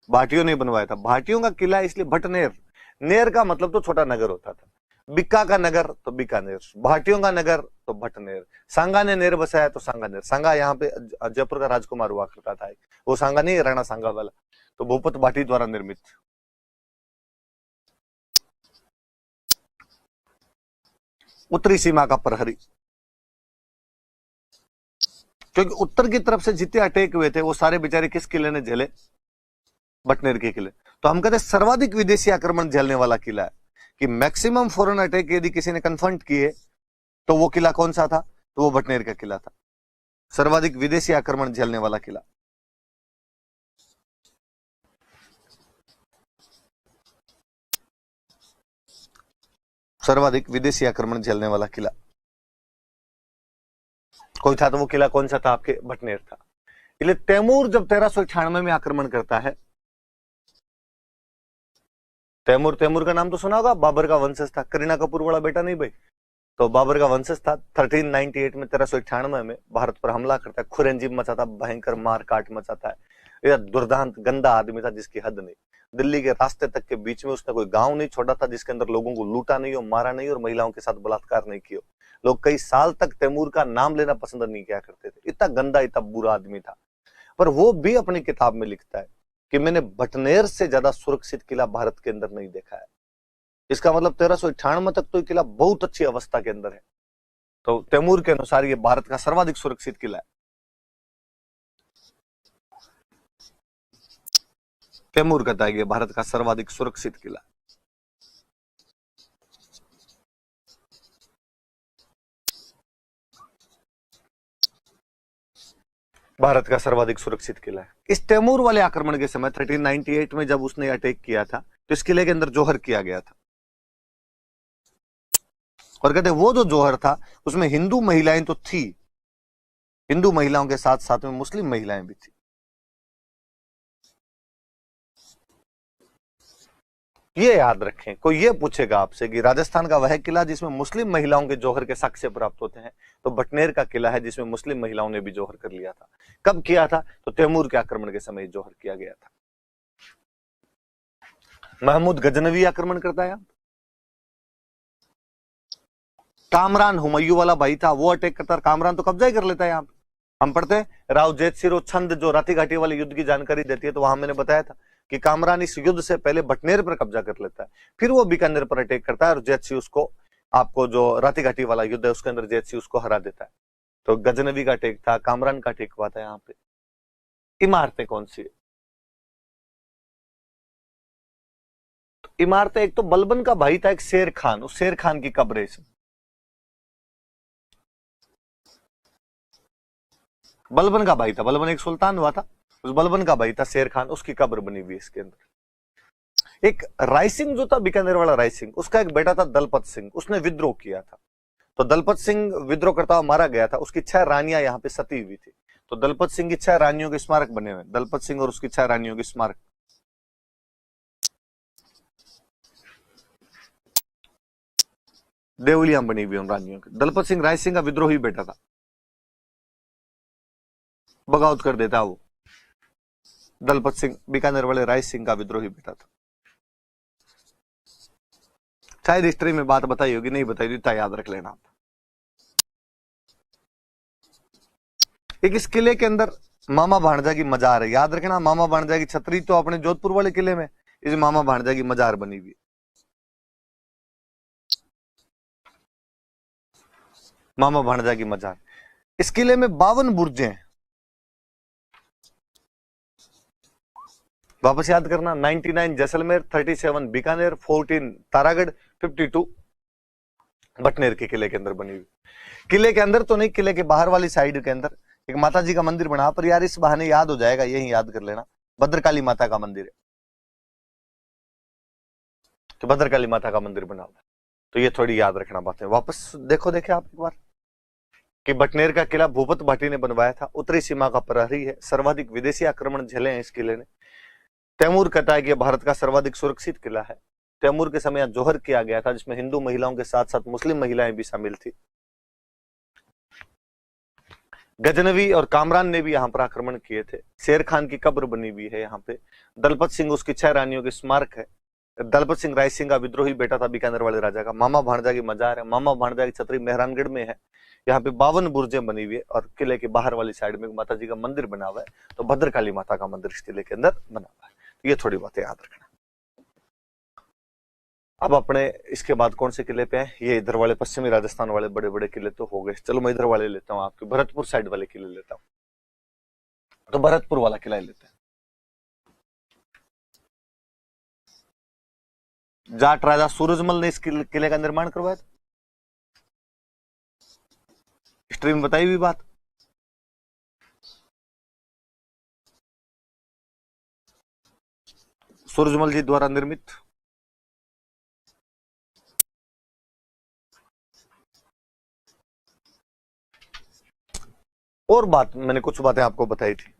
भाटियों ने बनवाया था। भाटियों का किला इसलिए भटनेर, नेर का मतलब तो छोटा नगर होता था। बिक्का का नगर तो बीकानेर, भाटियों का नगर तो भटनेर। सांगा ने नेर बसाया तो सांगानेर। सांगा यहाँ पे जयपुर का राजकुमार हुआ करता था, वो सांगा नहीं, राणा सांगा वाला, तो भूपत भाटी द्वारा निर्मित। उत्तरी सीमा का प्रहरी, क्योंकि उत्तर की तरफ से जितने अटैक हुए थे वो सारे बेचारे किस किले ने झेले? भटनेर के किले। तो हम कहते हैं सर्वाधिक विदेशी आक्रमण झेलने वाला किला है, कि मैक्सिमम फॉरेन अटैक यदि किसी ने कन्फ्रंट किए तो वो किला कौन सा था? तो वो भटनेर का किला था। सर्वाधिक विदेशी आक्रमण झेलने वाला किला। सर्वाधिक विदेशी आक्रमण झेलने वाला किला कोई था, तो वो किला कौन सा था? आपके भटनेर था। इसलिए तैमूर जब 1398 में आक्रमण करता है, तैमूर का नाम तो सुना होगा, बाबर का वंशज था, करीना कपूर वाला बेटा नहीं भाई, तो बाबर का वंशज था। 1398 में 1398 में भारत पर हमला करता है, खुरेंजीम मचाता, भयंकर मार काट मचाता है। यह दुर्दांत गंदा आदमी था जिसकी हद नहीं। दिल्ली के रास्ते तक के बीच में उसने कोई गांव नहीं छोड़ा था जिसके अंदर लोगों को लूटा नहीं हो, मारा नहीं और महिलाओं के साथ बलात्कार नहीं किया। लोग कई साल तक तैमूर का नाम लेना पसंद नहीं किया करते थे, इतना गंदा, इतना बुरा आदमी था। पर वो भी अपनी किताब में लिखता है कि मैंने भटनेर से ज्यादा सुरक्षित किला भारत के अंदर नहीं देखा है। इसका मतलब 1398 तक तो किला बहुत अच्छी अवस्था के अंदर है। तो तैमूर के अनुसार ये भारत का सर्वाधिक सुरक्षित किला है। तैमूर कहता है कि भारत का सर्वाधिक सुरक्षित किला। भारत का सर्वाधिक सुरक्षित किला है। इस तैमूर वाले आक्रमण के समय 1398 में जब उसने अटैक किया था, तो इस किले के अंदर जौहर किया गया था। और कहते वो जो जौहर था उसमें हिंदू महिलाएं तो थी, हिंदू महिलाओं के साथ साथ में मुस्लिम महिलाएं भी थी। ये याद रखें, कोई ये पूछेगा आपसे कि राजस्थान का वह किला जिसमें मुस्लिम महिलाओं के जौहर के साक्ष्य प्राप्त होते हैं, तो भटनेर का किला है जिसमें मुस्लिम महिलाओं ने भी जौहर कर लिया था। कब किया था? तो तैमूर के आक्रमण के समय जौहर किया गया था। महमूद गजनवी आक्रमण करता है। कामरान हुमायूं वाला भाई था, वो अटैक करता है, कामरान तो कब्जा ही कर लेता है। यहाँ हम पढ़ते हैं राव जेतसिरो छंद जो राती घाटी वाले युद्ध की जानकारी देती है, तो वहां मैंने बताया था कि कामरान इस युद्ध से पहले भटनेर पर कब्जा कर लेता है, फिर वो बीकानेर पर अटैक करता है और जेतसी उसको, आपको जो राती घाटी वाला युद्ध है उसके अंदर जेतसी उसको हरा देता है। तो गजनवी का अटैक था, कामरान का अटैक हुआ था। यहाँ पे इमारतें कौन सी है? तो इमारतें, एक तो बलबन का भाई था एक शेर खान, उस शेर खान की कब्र है इसमें। बलबन का भाई था, बलबन एक सुल्तान हुआ था, उस बलबन का भाई था शेर खान, उसकी कब्र बनी हुई इसके अंदर। एक रायसिंह जो था, बीकानेर वाला रायसिंह, उसका एक बेटा था दलपत सिंह, उसने विद्रोह किया था। तो दलपत सिंह विद्रोह करता हुआ मारा गया था, उसकी 6 रानियां यहाँ पे सती हुई थी। तो दलपत सिंह की 6 रानियों के स्मारक बने हुए, दलपत सिंह और उसकी 6 रानियों के स्मारक। देवलियां बनी हुई उन रानियों की। दलपत सिंह राय सिंह का विद्रोही बेटा था, बगावत कर देता वो। दलपत सिंह बीकानेर वाले राय सिंह का विद्रोही बेटा था। शायद हिस्ट्री में बात बताई होगी, नहीं बताई, इतना याद रख लेना आप। एक इस किले के अंदर मामा भाणजा की मजार है, याद रखना। मामा भाणजा की छतरी तो अपने जोधपुर वाले किले में, इस मामा भाणजा की मजार बनी हुई। मामा भाणजा की मजार। इस किले में 52 बुर्जे हैं। वापस याद करना, 99 जैसलमेर, 37 बीकानेर, 14 तारागढ़, 52 भटनेर के किले के अंदर बनी हुई। किले के अंदर तो नहीं, किले के बाहर वाली साइड के अंदर एक माता जी का मंदिर बना, पर यार इस बहाने याद हो जाएगा, यही याद कर लेना, भद्रकाली माता का मंदिर है। तो भद्रकाली माता का मंदिर बना हुआ है। तो ये थोड़ी याद रखना बातें। वापस देखे आप एक बार कि बटनेर का किला भूपत भाटी ने बनवाया था, उत्तरी सीमा का प्रहरी है, सर्वाधिक विदेशी आक्रमण झेले हैं इस किले ने। तैमूर कहता है कि भारत का सर्वाधिक सुरक्षित किला है। तैमूर के समय जोहर किया गया था, जिसमें हिंदू महिलाओं के साथ साथ मुस्लिम महिलाएं भी शामिल थी। गजनवी और कामरान ने भी यहाँ पर आक्रमण किए थे। शेर खान की कब्र बनी हुई है यहाँ पे। दलपत सिंह उसकी 6 रानियों के स्मारक है। दलपत सिंह राय सिंह का विद्रोही बेटा था बीकानेर वाले राजा का। मामा भाणजा की मजार है। मामा भाणजा की छतरी मेहरानगढ़ में है। यहाँ पे 52 बुर्जें बनी हुई है और किले के बाहर वाली साइड में माता जी का मंदिर बना हुआ है। तो भद्रकाली माता का मंदिर इस किले के अंदर बना हुआ है। तो ये थोड़ी बातें याद रखना। अब अपने इसके बाद कौन से किले पे हैं? ये इधर वाले पश्चिमी राजस्थान वाले बड़े बड़े किले तो हो गए। चलो मैं इधर वाले लेता हूँ, आपके भरतपुर साइड वाले किले लेता हूँ। तो भरतपुर वाला किला लेते हैं। जाट राजा सूरजमल ने इस किले का निर्माण करवाया था। हिस्ट्री में बताई हुई बात। सूरजमल जी द्वारा निर्मित। और बात मैंने कुछ बातें आपको बताई थी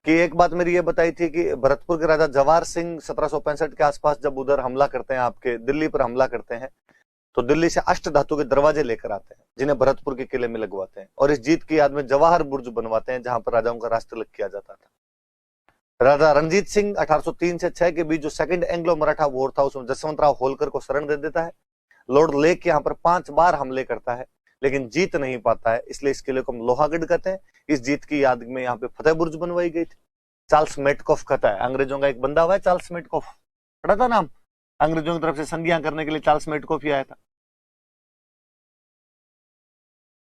कि एक बात मेरी ये बताई थी कि भरतपुर के राजा जवाहर सिंह 1765 के आसपास जब उधर हमला करते हैं, आपके दिल्ली पर हमला करते हैं, तो दिल्ली से अष्ट धातु के दरवाजे लेकर आते हैं, जिन्हें भरतपुर के किले में लगवाते हैं। और इस जीत की याद में जवाहर बुर्ज बनवाते हैं, जहां पर राजाओं का राष्ट्रतिलक किया जाता था। राजा रणजीत सिंह 1803 से 6 के बीच जो सेकंड एंग्लो मराठा वॉर था, उसमें जसवंतराव होलकर को शरण दे देता है। लॉर्ड लेक यहाँ पर 5 बार हमले करता है, लेकिन जीत नहीं पाता है। इसलिए इस किले को हम लोहागढ़ कहते हैं। इस जीत की याद में यहाँ पे फतेह बुर्ज बनवाई गई थी। चार्ल्स मेटकॉफ कहता है, अंग्रेजों का एक बंदा हुआ है चार्ल्स मेटकॉफ, पढ़ा था नाम? अंग्रेजों की तरफ से संधियां करने के लिए चार्ल्स मेटकॉफ ही आया था।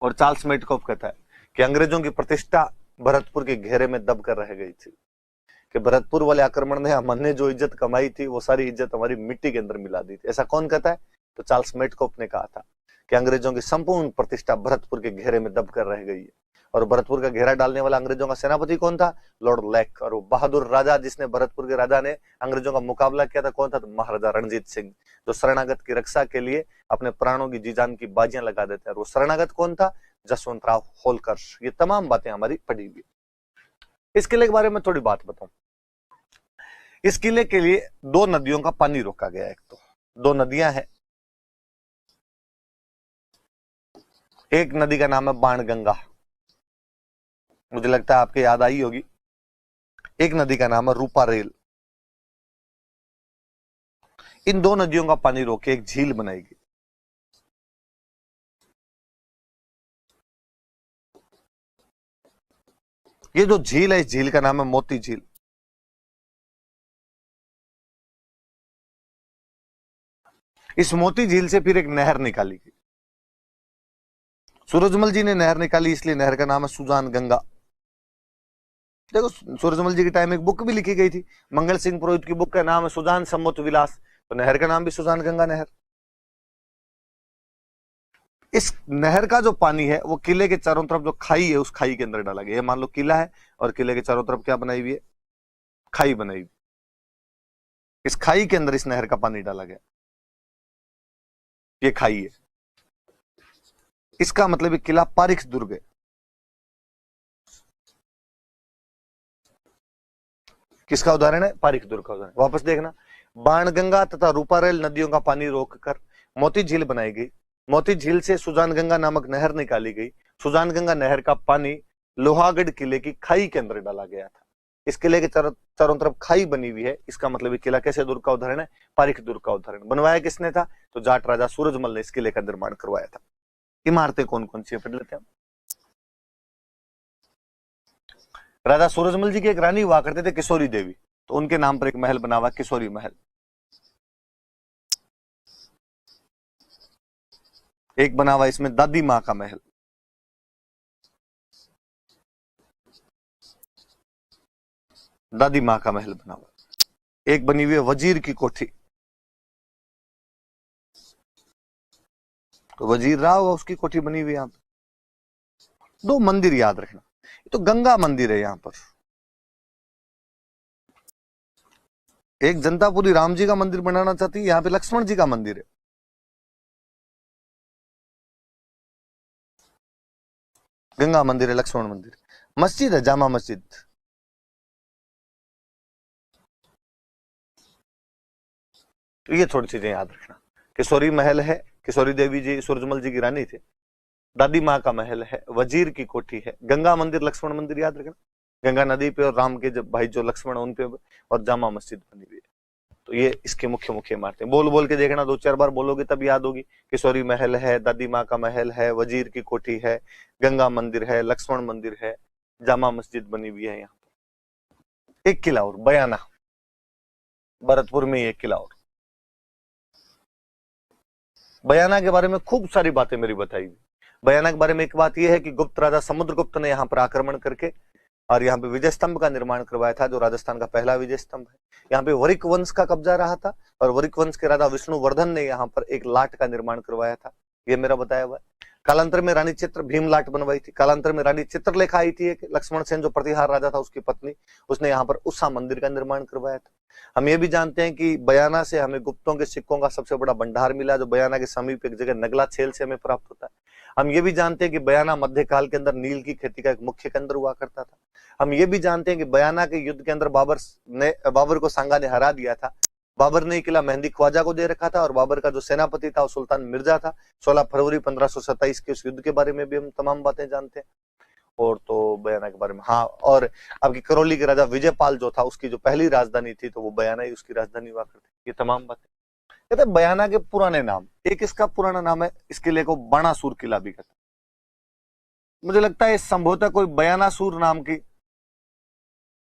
और चार्ल्स मेटकॉफ कहता है कि अंग्रेजों की प्रतिष्ठा भरतपुर के घेरे में दब कर रह गई थी, कि भरतपुर वाले आक्रमण ने हमने जो इज्जत कमाई थी वो सारी इज्जत हमारी मिट्टी के अंदर मिला दी थी। ऐसा कौन कहता है? तो चार्ल्स मेटकॉफ ने कहा था कि अंग्रेजों की संपूर्ण प्रतिष्ठा भरतपुर के घेरे में दब कर रह गई है। और भरतपुर का घेरा डालने वाला अंग्रेजों का सेनापति कौन था? Lord lake. और वो बहादुर राजा जिसने भरतपुर के राजा ने अंग्रेजों का मुकाबला किया था, कौन था? तो महाराजा रणजीत सिंह, जो शरणागत की रक्षा के लिए अपने प्राणों की जी जान की बाजियां लगा देते हैं। और वो शरणागत कौन था? जसवंतराव होलकर। ये तमाम बातें हमारी पढ़ी हुई। इस किले के बारे में थोड़ी बात बताऊं। इस किले के लिए 2 नदियों का पानी रोका गया है। एक तो 2 नदियां हैं। एक नदी का नाम है बाणगंगा, मुझे लगता है आपके याद आई होगी। एक नदी का नाम है रूपा रेल। इन 2 नदियों का पानी रोके एक झील बनाएगी। ये जो झील है, इस झील का नाम है मोती झील। इस मोती झील से फिर एक नहर निकाली गई। सूरजमल जी ने नहर निकाली, इसलिए नहर का नाम है सुजान गंगा। देखो, सूरजमल जी के टाइम एक बुक भी लिखी गई थी, मंगल सिंह पुरोहित की बुक का नाम है सुजान सम्मत विलास। तो नहर का नाम भी सुजान गंगा नहर। इस नहर का जो पानी है वो किले के चारों तरफ जो खाई है, उस खाई के अंदर डाला गया। मान लो किला है और किले के चारों तरफ क्या बनाई हुई है? खाई बनाई हुई। इस खाई के अंदर इस नहर का पानी डाला गया। ये खाई है। इसका मतलब किला पारिख दुर्ग है। किसका उदाहरण है? पारिख दुर्ग का उदाहरण। वापस देखना, बाणगंगा तथा रूपारेल नदियों का पानी रोककर मोती झील बनाई गई। मोती झील से सुजान गंगा नामक नहर निकाली गई। सुजान गंगा नहर का पानी लोहागढ़ किले की खाई के अंदर डाला गया था। इस किले के चारों तरफ खाई बनी हुई है। इसका मतलब ये किला कैसे दुर्ग का उदाहरण है? पारिख दुर्ग का उदाहरण। बनवाया किसने था? तो जाट राजा सूरजमल ने इस किले का निर्माण करवाया था। इमारतें कौन कौन सी पढ़ लेते हैं। राजा सूरजमल जी की एक रानी हुआ करते थे, किशोरी देवी, तो उनके नाम पर एक महल बना हुआ, किशोरी महल। एक बना हुआ इसमें दादी मां का महल। दादी मां का महल बना हुआ। एक बनी हुई है वजीर की कोठी, तो वजीर रहा होगा, उसकी कोठी बनी हुई यहां पर। 2 मंदिर याद रखना। तो गंगा मंदिर है यहां पर। एक जनता पूरी राम जी का मंदिर बनाना चाहती है, यहाँ पे लक्ष्मण जी का मंदिर है। गंगा मंदिर है, लक्ष्मण मंदिर, मस्जिद है जामा मस्जिद। तो ये थोड़ी चीजें याद रखना। किशोरी महल है, किशोरी देवी जी सूरजमल जी की रानी थे। दादी माँ का महल है, वजीर की कोठी है, गंगा मंदिर लक्ष्मण मंदिर याद रखना, गंगा नदी पे और राम के जब भाई जो लक्ष्मण उन पे, और जामा मस्जिद बनी हुई है। तो ये इसके मुख्य मुख्य इमारतें बोल बोल के देखना, 2-4 बार बोलोगे तब याद होगी। किशोरी महल है, दादी माँ का महल है, वजीर की कोठी है, गंगा मंदिर है, लक्ष्मण मंदिर है, जामा मस्जिद बनी हुई है। यहाँ पर एक किला और, बयाना, भरतपुर में एक किला और। बयाना के बारे में खूब सारी बातें मेरी बताई। बयाना के बारे में एक बात यह है कि गुप्त राजा समुद्रगुप्त ने यहाँ पर आक्रमण करके और यहाँ पे विजय स्तंभ का निर्माण करवाया था, जो राजस्थान का पहला विजय स्तंभ है। यहाँ पे वरिक वंश का कब्जा रहा था और वरिक वंश के राजा विष्णुवर्धन ने यहाँ पर एक लाट का निर्माण करवाया था, ये मेरा बताया हुआ है। कालांतर में रानी चित्र भीम लाट बनवाई थी। कालांतर में रानी चित्रलेखा आई थी, एक लक्ष्मण सेन जो प्रतिहार राजा था उसकी पत्नी, उसने यहाँ पर उषा मंदिर का निर्माण करवाया था। हम ये भी जानते हैं कि बयाना से हमें गुप्तों के सिक्कों का सबसे बड़ा भंडार मिला, जो बयाना के समीप एक जगह नगला छेल से हमें प्राप्त होता है। हम ये भी जानते हैं कि बयाना मध्यकाल के अंदर नील की खेती का एक मुख्य केंद्र हुआ करता था। हम ये भी जानते हैं कि बयाना के युद्ध के अंदर बाबर को सांगा ने हरा दिया था। बाबर ने किला मेहंदी ख्वाजा को दे रखा था और बाबर का जो सेनापति था वो सुल्तान मिर्जा था। 16 फरवरी 1527 के उस युद्ध के बारे में भी हम तमाम बातें जानते हैं। और तो बयाना के बारे में, हाँ, और आपकी करौली के राजा विजयपाल जो था उसकी जो पहली राजधानी थी तो वो बयाना ही उसकी राजधानी हुआ करती। ये तमाम बातें कहते हैं। बयाना के पुराने नाम, एक इसका पुराना नाम है, इस किले को बाणासुर किला भी कहते हैं। मुझे लगता है संभवतः कोई बयानासुर नाम की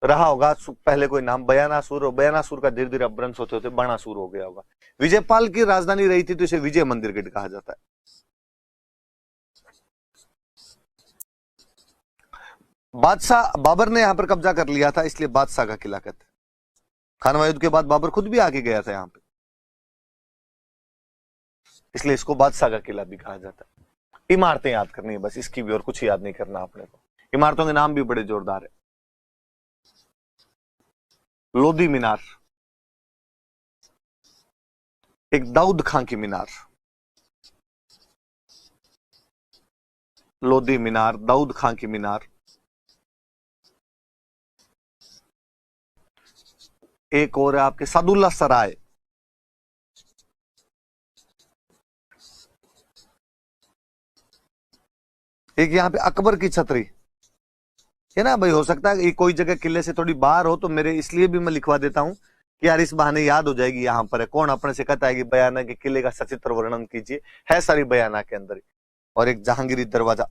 रहा होगा पहले कोई नाम, बयानासुर, और बयानासुर का धीरे धीरे अपभ्रंश होते होते बाणासुर हो गया होगा। विजयपाल की राजधानी रही थी तो इसे विजय मंदिर गढ़ कहा जाता है। बादशाह बाबर ने यहां पर कब्जा कर लिया था, इसलिए बादशाह का किला कहते हैं। खानवा युद्ध के बाद बाबर खुद भी आगे गया था यहां पे, इसलिए इसको बादशाह का किला भी कहा जाता है। इमारतें याद करनी है बस, इसकी भी, और कुछ याद नहीं करना आपने को। इमारतों के नाम भी बड़े जोरदार है। लोधी मीनार, एक दाऊद खां की मीनार, लोधी मीनार, दाऊद खां की मीनार। एक और है आपके सादुल्ला सराय, एक यहां पे अकबर की छतरी है ना भाई। हो सकता है ये कोई जगह किले से थोड़ी बाहर हो, तो मेरे इसलिए भी मैं लिखवा देता हूं कि यार इस बहाने याद हो जाएगी यहां पर है। कौन अपने से कहता है कि बयाना के किले का सचित्र वर्णन कीजिए, है सारी बयाना के अंदर ही। और एक जहांगीरी दरवाजा,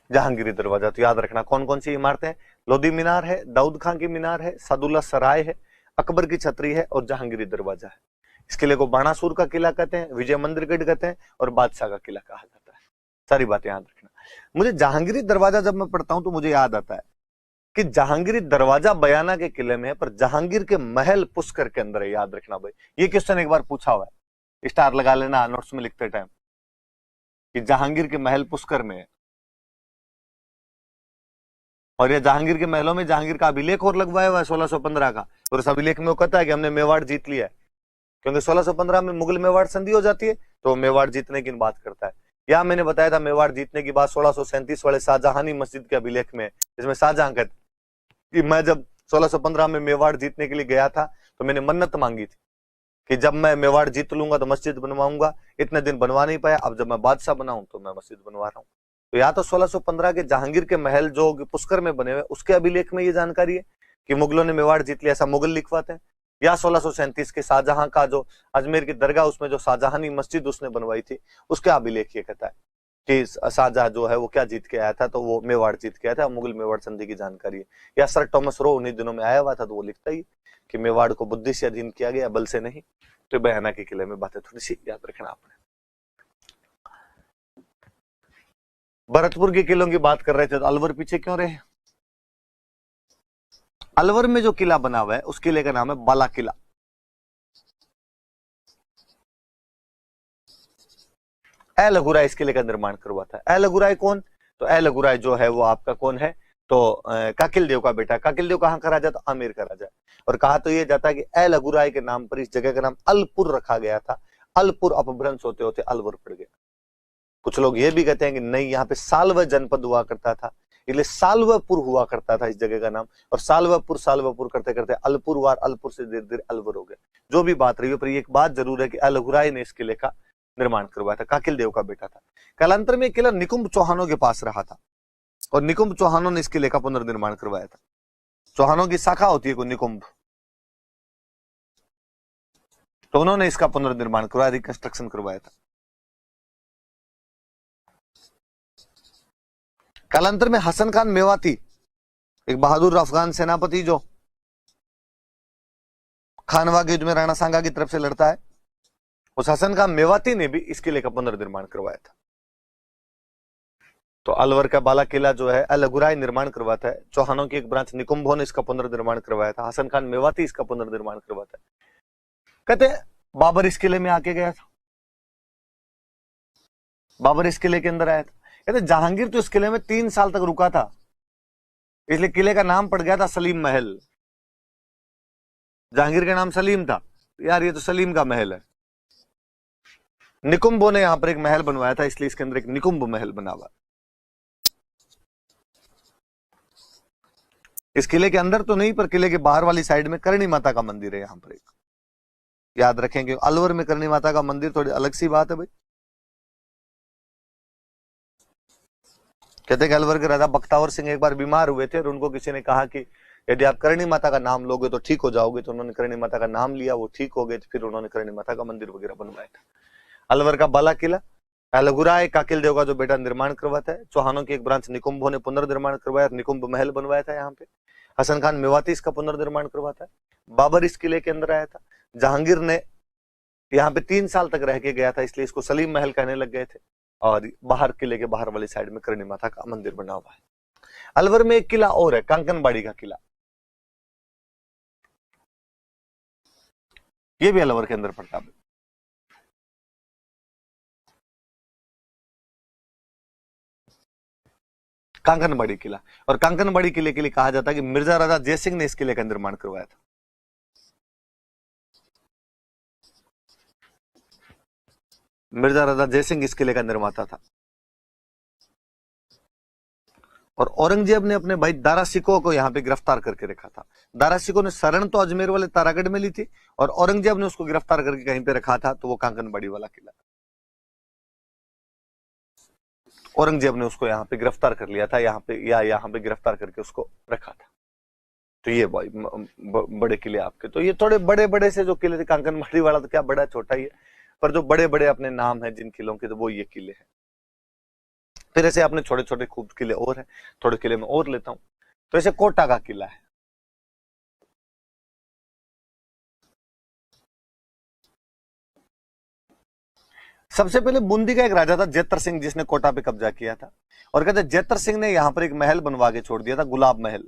जहांगीरी दरवाजा तो याद रखना। कौन कौन सी इमारतें हैं? लोधी मीनार है, दाऊद खां की मीनार है, सादुल्ला सराय है, अकबर की छतरी है और जहांगीरी दरवाजा है। इस किले को बाणासुर का किला कहते हैं, विजय मंदिर गढ़ कहते हैं और बादशाह का किला कहा जाता है। सारी बातें याद रखना। मुझे जहांगीरी दरवाजा जब मैं पढ़ता हूं तो मुझे याद आता है कि जहांगीरी दरवाजा बयाना के किले में है, पर जहांगीर के महल पुष्कर के अंदर है। याद रखना भाई, ये क्वेश्चन एक बार पूछा हुआ है, स्टार लगा लेना नोट्स में लिखते टाइम, कि जहांगीर के महल पुष्कर में है। और ये जहांगीर के महलों में जहांगीर का अभिलेख और लगवाया हुआ है 1615 का, और इस अभिलेख में वो कहता है कि हमने मेवाड़ जीत लिया है। क्योंकि 1615 में मुगल मेवाड़ संधि हो जाती है, तो मेवाड़ जीतने की बात करता है। या मैंने बताया था मेवाड़ जीतने की बात 1637 वाले शाहजहानी मस्जिद के अभिलेख में, जिसमें शाहजहां कहते कि मैं जब 1615 में मेवाड़ जीतने के लिए गया था तो मैंने मन्नत मांगी थी कि जब मैं मेवाड़ जीत लूंगा तो मस्जिद बनवाऊंगा। इतने दिन बनवा नहीं पाया, अब जब मैं बादशाह बनाऊं तो मैं मस्जिद बनवा रहा हूं। तो या तो 1615 के जहांगीर के महल जो पुष्कर में बने हुए उसके अभिलेख में ये जानकारी है कि मुगलों ने मेवाड़ जीत लिया, ऐसा मुगल लिखवाते हैं, या 1637 के शाहजहां का जो अजमेर की दरगाह उसमें जो शाहजहानी मस्जिद उसने बनवाई थी उसके अभिलेख ये कहता है कि शाहजहां जो है वो क्या जीत के आया था, तो वो मेवाड़ जीत के आया था। मुगल मेवाड़ संधि की जानकारी है। या सर टॉमस रो उन्हीं दिनों में आया हुआ था, तो वो लिखता ही कि मेवाड़ को बुद्धि से अधीन किया गया, बल से नहीं। तो बयाना के किले में बातें थोड़ी सी याद रखना आपने। भरतपुर के किलों की बात कर रहे थे, तो अलवर पीछे क्यों रहे? अलवर में जो किला बना हुआ है उस किले का नाम है बाला किला। ए लगुराय इस किले का निर्माण करवा था। ए लगुराय कौन? तो ए लगुराय जो है वो आपका कौन है? तो काकिल देव का बेटा। काकिल देव कहाँ का राजा? तो आमेर का राजा। और कहा तो ये जाता है कि ए लगुराय के नाम पर इस जगह का नाम अलपुर रखा गया था। अलपुर अपभ्रंश होते होते अलवर पड़ गया। कुछ लोग ये भी कहते हैं कि नहीं, यहाँ पे सालव जनपद हुआ करता था, इसलिए सालवपुर हुआ करता था इस जगह का नाम, और सालवपुर करते करते अलपुर हुआ, अलपुर से धीरे धीरे अलवर हो गया। जो भी बात रही हो, पर एक बात जरूर है कि अलगुराय ने इस किले का निर्माण करवाया था, काकिल देव का बेटा था। कालांतर में किला निकुंभ चौहानों के पास रहा था, और निकुंभ चौहानों ने इस किले का पुनर्निर्माण करवाया था। चौहानों की शाखा होती है कोई निकुंभ, तो उन्होंने इसका पुनर्निर्माण करवाया, रिकंस्ट्रक्शन करवाया था। कालांतर में हसन खान मेवाती, एक बहादुर अफगान सेनापति जो खानवा के युद्ध में राणा सांगा की तरफ से लड़ता है, उस हसन खान मेवाती ने भी इस किले का पुनर्निर्माण करवाया था। तो अलवर का बाला किला जो है अलगुराय निर्माण करवाता है। चौहानों की एक ब्रांच निकुंभों ने इसका पुनर्निर्माण करवाया था। हसन खान मेवाती इसका पुनर्निर्माण करवाता है। कहते बाबर इस किले में आके गया था, बाबर इस किले के अंदर आया था। कहते जहांगीर तो इस किले में 3 साल तक रुका था, इसलिए किले का नाम पड़ गया था सलीम महल। जहांगीर का नाम सलीम था, यार ये तो सलीम का महल है। निकुंभों ने यहां पर एक महल बनवाया था, इसलिए इसके अंदर एक निकुंभ महल बना हुआ। इस किले के अंदर तो नहीं, पर किले के बाहर वाली साइड में करणी माता का मंदिर है। यहां पर एक याद रखेंगे, अलवर में करणी माता का मंदिर थोड़ी अलग सी बात है भाई। कहते हैं अलवर के राजा बख्तावर सिंह एक बार बीमार हुए थे, और उनको किसी ने कहा कि यदि आप करणी माता का नाम लोगे तो ठीक हो जाओगे। तो उन्होंने करणी माता का नाम लिया, वो ठीक हो गए। तो फिर उन्होंने करणी माता का मंदिर वगैरह बनवाया था। अलवर का बाला किला अलगुराय काकिल देव का जो बेटा निर्माण करवाता है। चौहानों की एक ब्रांच निकुंभों ने पुनर्निर्माण करवाया, निकुंभ महल बनवाया था यहाँ पे। हसन खान मेवाती इसका पुनर्निर्माण करवाता है। बाबर इस किले के अंदर आया था। जहांगीर ने यहाँ पे 3 साल तक रह के गया था, इसलिए इसको सलीम महल कहने लग गए थे। और बाहर किले के बाहर वाली साइड में करणी माता का मंदिर बना हुआ है। अलवर में एक किला और है, कांकनबाड़ी का किला। ये भी अलवर के अंदर पड़ता है। कांकनबाड़ी किला, और कांकनबाड़ी किले के लिए कहा जाता है कि मिर्जा राजा जयसिंह ने इस किले का निर्माण करवाया था। मिर्जा राजा जयसिंह इस किले का निर्माता था। और औरंगजेब ने अपने भाई दारा सिकोह को यहाँ पे गिरफ्तार करके रखा था। दारा सिकोह ने शरण तो अजमेर वाले तारागढ़ में ली थी, और औरंगजेब ने उसको गिरफ्तार करके कहीं पे रखा था, तो वो कांकनबाड़ी वाला किला। औरंगजेब ने उसको यहाँ पे गिरफ्तार कर लिया था, यहाँ पे या यहाँ पे गिरफ्तार करके उसको रखा था। तो ये भाई बड़े किले आपके। तो ये थोड़े बड़े बड़े से जो किले थे, कांकनबाड़ी वाला तो क्या बड़ा छोटा ही है, पर जो बड़े बड़े अपने नाम है जिन किलों के, तो वो ये किले हैं। फिर ऐसे अपने छोटे छोटे खूब किले और हैं, थोड़े किले में और लेता हूं। तो ऐसे कोटा का किला है। सबसे पहले बूंदी का एक राजा था जेतर सिंह, जिसने कोटा पे कब्जा किया था। और कहते जेतर सिंह ने यहां पर एक महल बनवा के छोड़ दिया था, गुलाब महल।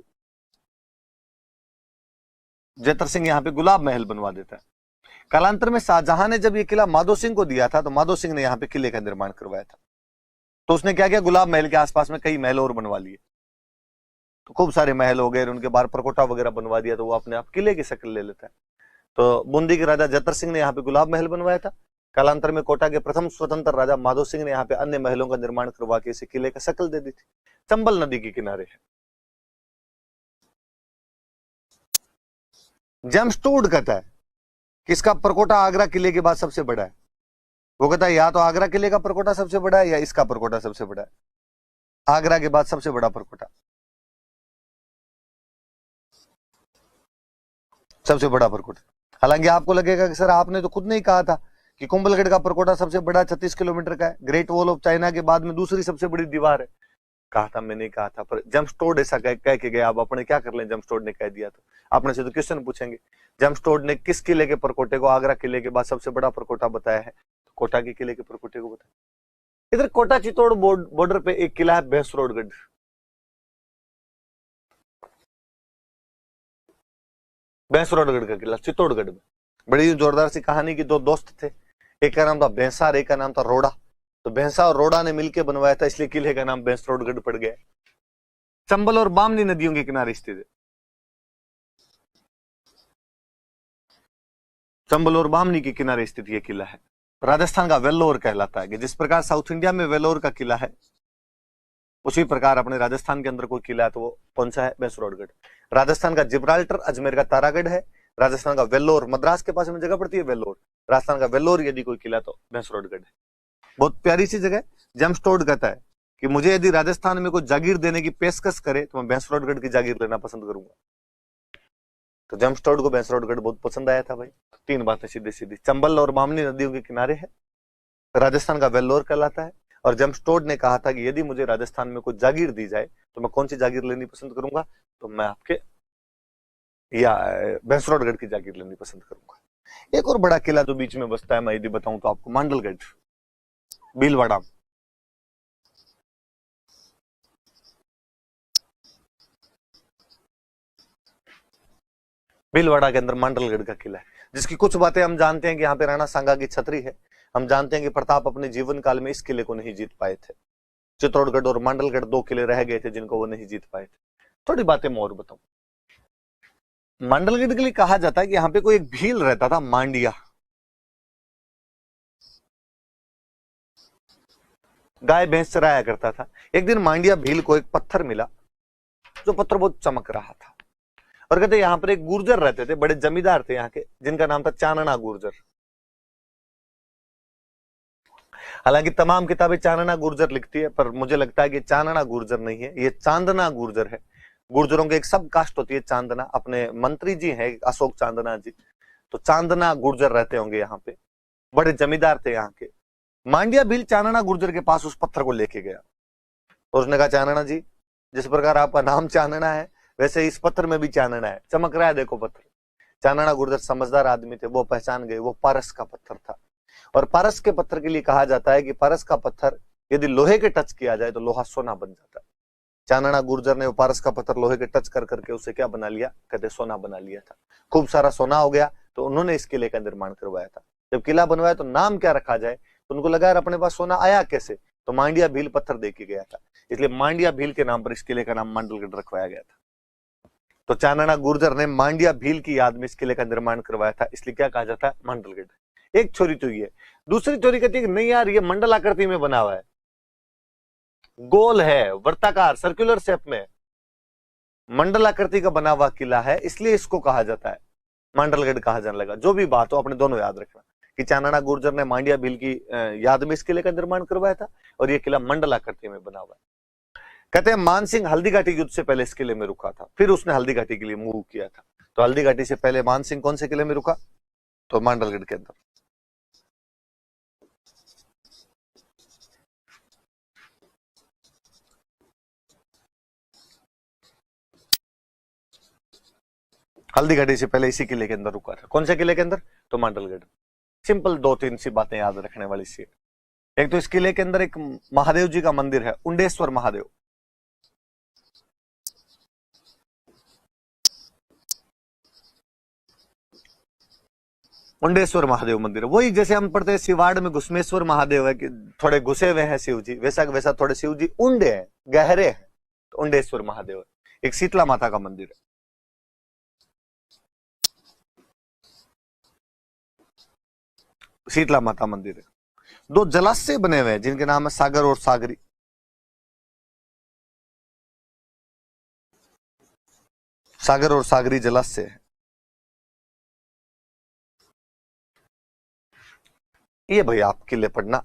जेतर सिंह यहां पे गुलाब महल बनवा देता है। कालांतर में शाहजहां ने जब ये किला माधो सिंह को दिया था, तो माधो सिंह ने यहाँ पे किले का निर्माण करवाया था। तो उसने क्या किया, गुलाब महल के आसपास में कई महल और बनवा लिए। तो खूब सारे महल हो गए, उनके बाहर परकोटा वगैरह बनवा दिया, तो वो अपने आप किले की शक्ल ले लेता है। तो बूंदी के राजा जेतर सिंह ने यहाँ पे गुलाब महल बनवाया था। कालांतर में कोटा के प्रथम स्वतंत्र राजा माधो सिंह ने यहाँ पे अन्य महलों का निर्माण करवा के इसे किले का शक्ल दे दी थी। चंबल नदी के किनारे है। जेम्स टूड कहता है कि इसका परकोटा आगरा किले के बाद सबसे बड़ा है। वो कहता है या तो आगरा किले का परकोटा सबसे बड़ा है, या इसका परकोटा सबसे बड़ा है। आगरा के बाद सबसे बड़ा परकोटा, सबसे बड़ा परकोटा। हालांकि आपको लगेगा कि सर आपने तो खुद नहीं कहा था कि कुंभलगढ़ का परकोटा सबसे बड़ा 36 किलोमीटर का है, ग्रेट वॉल ऑफ चाइना के बाद में दूसरी सबसे बड़ी दीवार है। कहा था, मैंने कहा था, पर जेम्स टोड ऐसा कह के गया। अब अपने क्या कर लें, जेम्स टोड ने कह दिया तो आपने से तो क्वेश्चन पूछेंगे, जेम्स टोड ने किस किले के परकोटे को आगरा किले के बाद सबसे बड़ा परकोटा बताया है? तो कोटा के किले के परकोटे को बताया। इधर कोटा चित्तौड़ बॉर्डर पे एक किला है भैंसरोडगढ़। भैंसरोडगढ़ का किला चित्तौड़गढ़ में। बड़ी जोरदार सी कहानी की, 2 दोस्त थे, एक का नाम था भैंसार, एक का नाम था रोड़ा। तो भैंसा और रोड़ा ने मिलकर बनवाया था, इसलिए किले का नाम भैंसरोडगढ़ पड़ गया। चंबल और बामनी नदियों के किनारे स्थित है। चंबल और बामनी के किनारे स्थित यह किला है। राजस्थान का वेल्लोर कहलाता है कि जिस प्रकार साउथ इंडिया में वेल्लोर का किला है, उसी प्रकार अपने राजस्थान के अंदर कोई किला है तो वो कौन सा है? भैंसरोडगढ़। राजस्थान का जिब्राल्टर, अजमेर का तारागढ़ है। राजस्थान का वेल्लोर, मद्रास के पास में जगह पड़ती है वेल्लोर, राजस्थान का वेल्लोर यदि कोई किला तो भैंसरोडगढ़ है। बहुत प्यारी सी जगह। जेम्स टोड कहता है कि मुझे यदि राजस्थान में कोई जागीर देने की पेशकश करे तो मैं भैंसरोडगढ़ की जागीर लेना पसंद करूंगा। तो जेम्स टोड को भैंसरोडगढ़ बहुत पसंद आया था भाई। 3 बातें सीधी सीधी। चंबल और बामनी नदियों के किनारे है, राजस्थान का वेल्लोर कहलाता है, और जेम्स टोड ने कहा था कि यदि मुझे राजस्थान में कोई जागीर दी जाए तो मैं कौन सी जागीर लेनी पसंद करूंगा? तो मैं आपके या भैंसरोडगढ़ की जागीर लेनी पसंद करूंगा। एक और बड़ा किला जो बीच में बसता है, मैं यदि बताऊं तो आपको, मांडलगढ़, भीलवाड़ा। भीलवाड़ा के अंदर मांडलगढ़ का किला है, जिसकी कुछ बातें हम जानते हैं कि यहाँ पे राणा सांगा की छतरी है। हम जानते हैं कि प्रताप अपने जीवन काल में इस किले को नहीं जीत पाए थे। चित्तौड़गढ़ और मांडलगढ़ 2 किले रह गए थे जिनको वो नहीं जीत पाए थे। थोड़ी बातें मैं और बताऊं। मांडलगढ़ के लिए कहा जाता है कि यहाँ पे कोई एक भील रहता था, मांडिया, गाय भैंस चराया करता था। एक दिन मांडिया भील को एक पत्थर मिला, जो पत्थर बहुत चमक रहा था, और कहते यहाँ पर एक गुर्जर रहते थे, बड़े जमींदार थे यहाँ के, जिनका नाम था चानना गुर्जर। हालांकि तमाम किताबें चानना गुर्जर लिखती है, पर मुझे लगता है कि चानना गुर्जर नहीं है, ये चांदना गुर्जर है। गुर्जरों की एक सब कास्ट होती है चांदना। अपने मंत्री जी हैं अशोक चांदना जी, तो चांदना गुर्जर रहते होंगे यहाँ पे, बड़े जमींदार थे यहाँ के। मांडिया भील चानना गुर्जर के पास उस पत्थर को लेके गया, और उसने कहा, चानना जी, जिस प्रकार आपका नाम चानना है वैसे इस पत्थर में भी चानना है, चमक रहा है, देखो पत्थर। चानना गुर्जर समझदार आदमी थे, वो पहचान गए वो पारस का पत्थर था। और पारस के पत्थर के लिए कहा जाता है कि पारस का पत्थर यदि लोहे के टच किया जाए तो लोहा सोना बन जाता है। चानना गुर्जर ने वो पारस का पत्थर लोहे के टच कर करके उसे क्या बना लिया? कहते सोना बना लिया था। खूब सारा सोना हो गया, तो उन्होंने इस किले का निर्माण करवाया था। जब किला बनवाया तो नाम क्या रखा जाए, तो उनको लगा यार अपने पास सोना आया कैसे, तो मांडिया भील पत्थर दे के गया था, इसलिए मांडिया भील के नाम पर इस किले का नाम मांडलगढ़ रखवाया गया था। तो चानना गुर्जर ने मांडिया भील की याद में इस किले का निर्माण करवाया था, इसलिए क्या कहा जाता है? मांडलगढ़। एक चोरी तो ये। दूसरी चोरी कहती है कि नहीं यार, ये मंडल आकृति में बना हुआ है, गोल है, वर्ताकार, सर्कुलर शेप में मंडल आकृति का बना हुआ किला है, इसलिए इसको कहा जाता है मांडलगढ़ कहा जाने लगा। जो भी बात हो अपने दोनों याद रखना कि चानना गुर्जर ने मांडिया भील की याद में इस किले का निर्माण करवाया था, और यह किला मंडल आकृति में बना हुआ है। कहते हैं मानसिंह हल्दीघाटी युद्ध से पहले इस किले में रुका था, फिर उसने हल्दीघाटी के लिए मूव किया था। तो हल्दीघाटी से पहले मानसिंह कौन से किले में रुका? तो मांडलगढ़ के अंदर। हल्दीघाटी से पहले इसी किले के अंदर रुका था। कौन से किले के अंदर? तो मांडलगढ़। सिंपल 2-3 सी बातें याद रखने वाली सी। एक तो इस किले के अंदर एक महादेव जी का मंदिर है, उंडेश्वर महादेव। उंडेश्वर महादेव मंदिर, वही जैसे हम पढ़ते हैं सिवाड़ में घुसमेश्वर महादेव है कि थोड़े घुसे हुए हैं शिव जी, वैसा वैसा थोड़े शिव जी उंडे हैं, गहरे हैं, तो उंडेश्वर महादेव है। एक शीतला माता का मंदिर है। शीतला माता मंदिर है। 2 जलाशय बने हुए हैं जिनके नाम है सागर और सागरी। सागर और सागरी जलाशय है। ये भाई आप किले पढ़ना,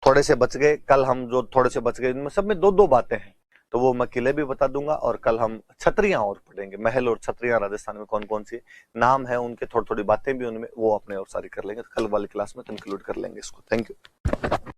थोड़े से बच गए। कल हम जो थोड़े से बच गए इनमें सब में 2-2 बातें हैं, तो वो मैं किले भी बता दूंगा, और कल हम छतरियां और पढ़ेंगे, महल और छतरियां राजस्थान में कौन कौन सी नाम है उनके, थोड़ी थोड़ी बातें भी उनमें, वो अपने और सारी कर लेंगे। कल वाली क्लास में कंक्लूड कर लेंगे इसको। Thank you.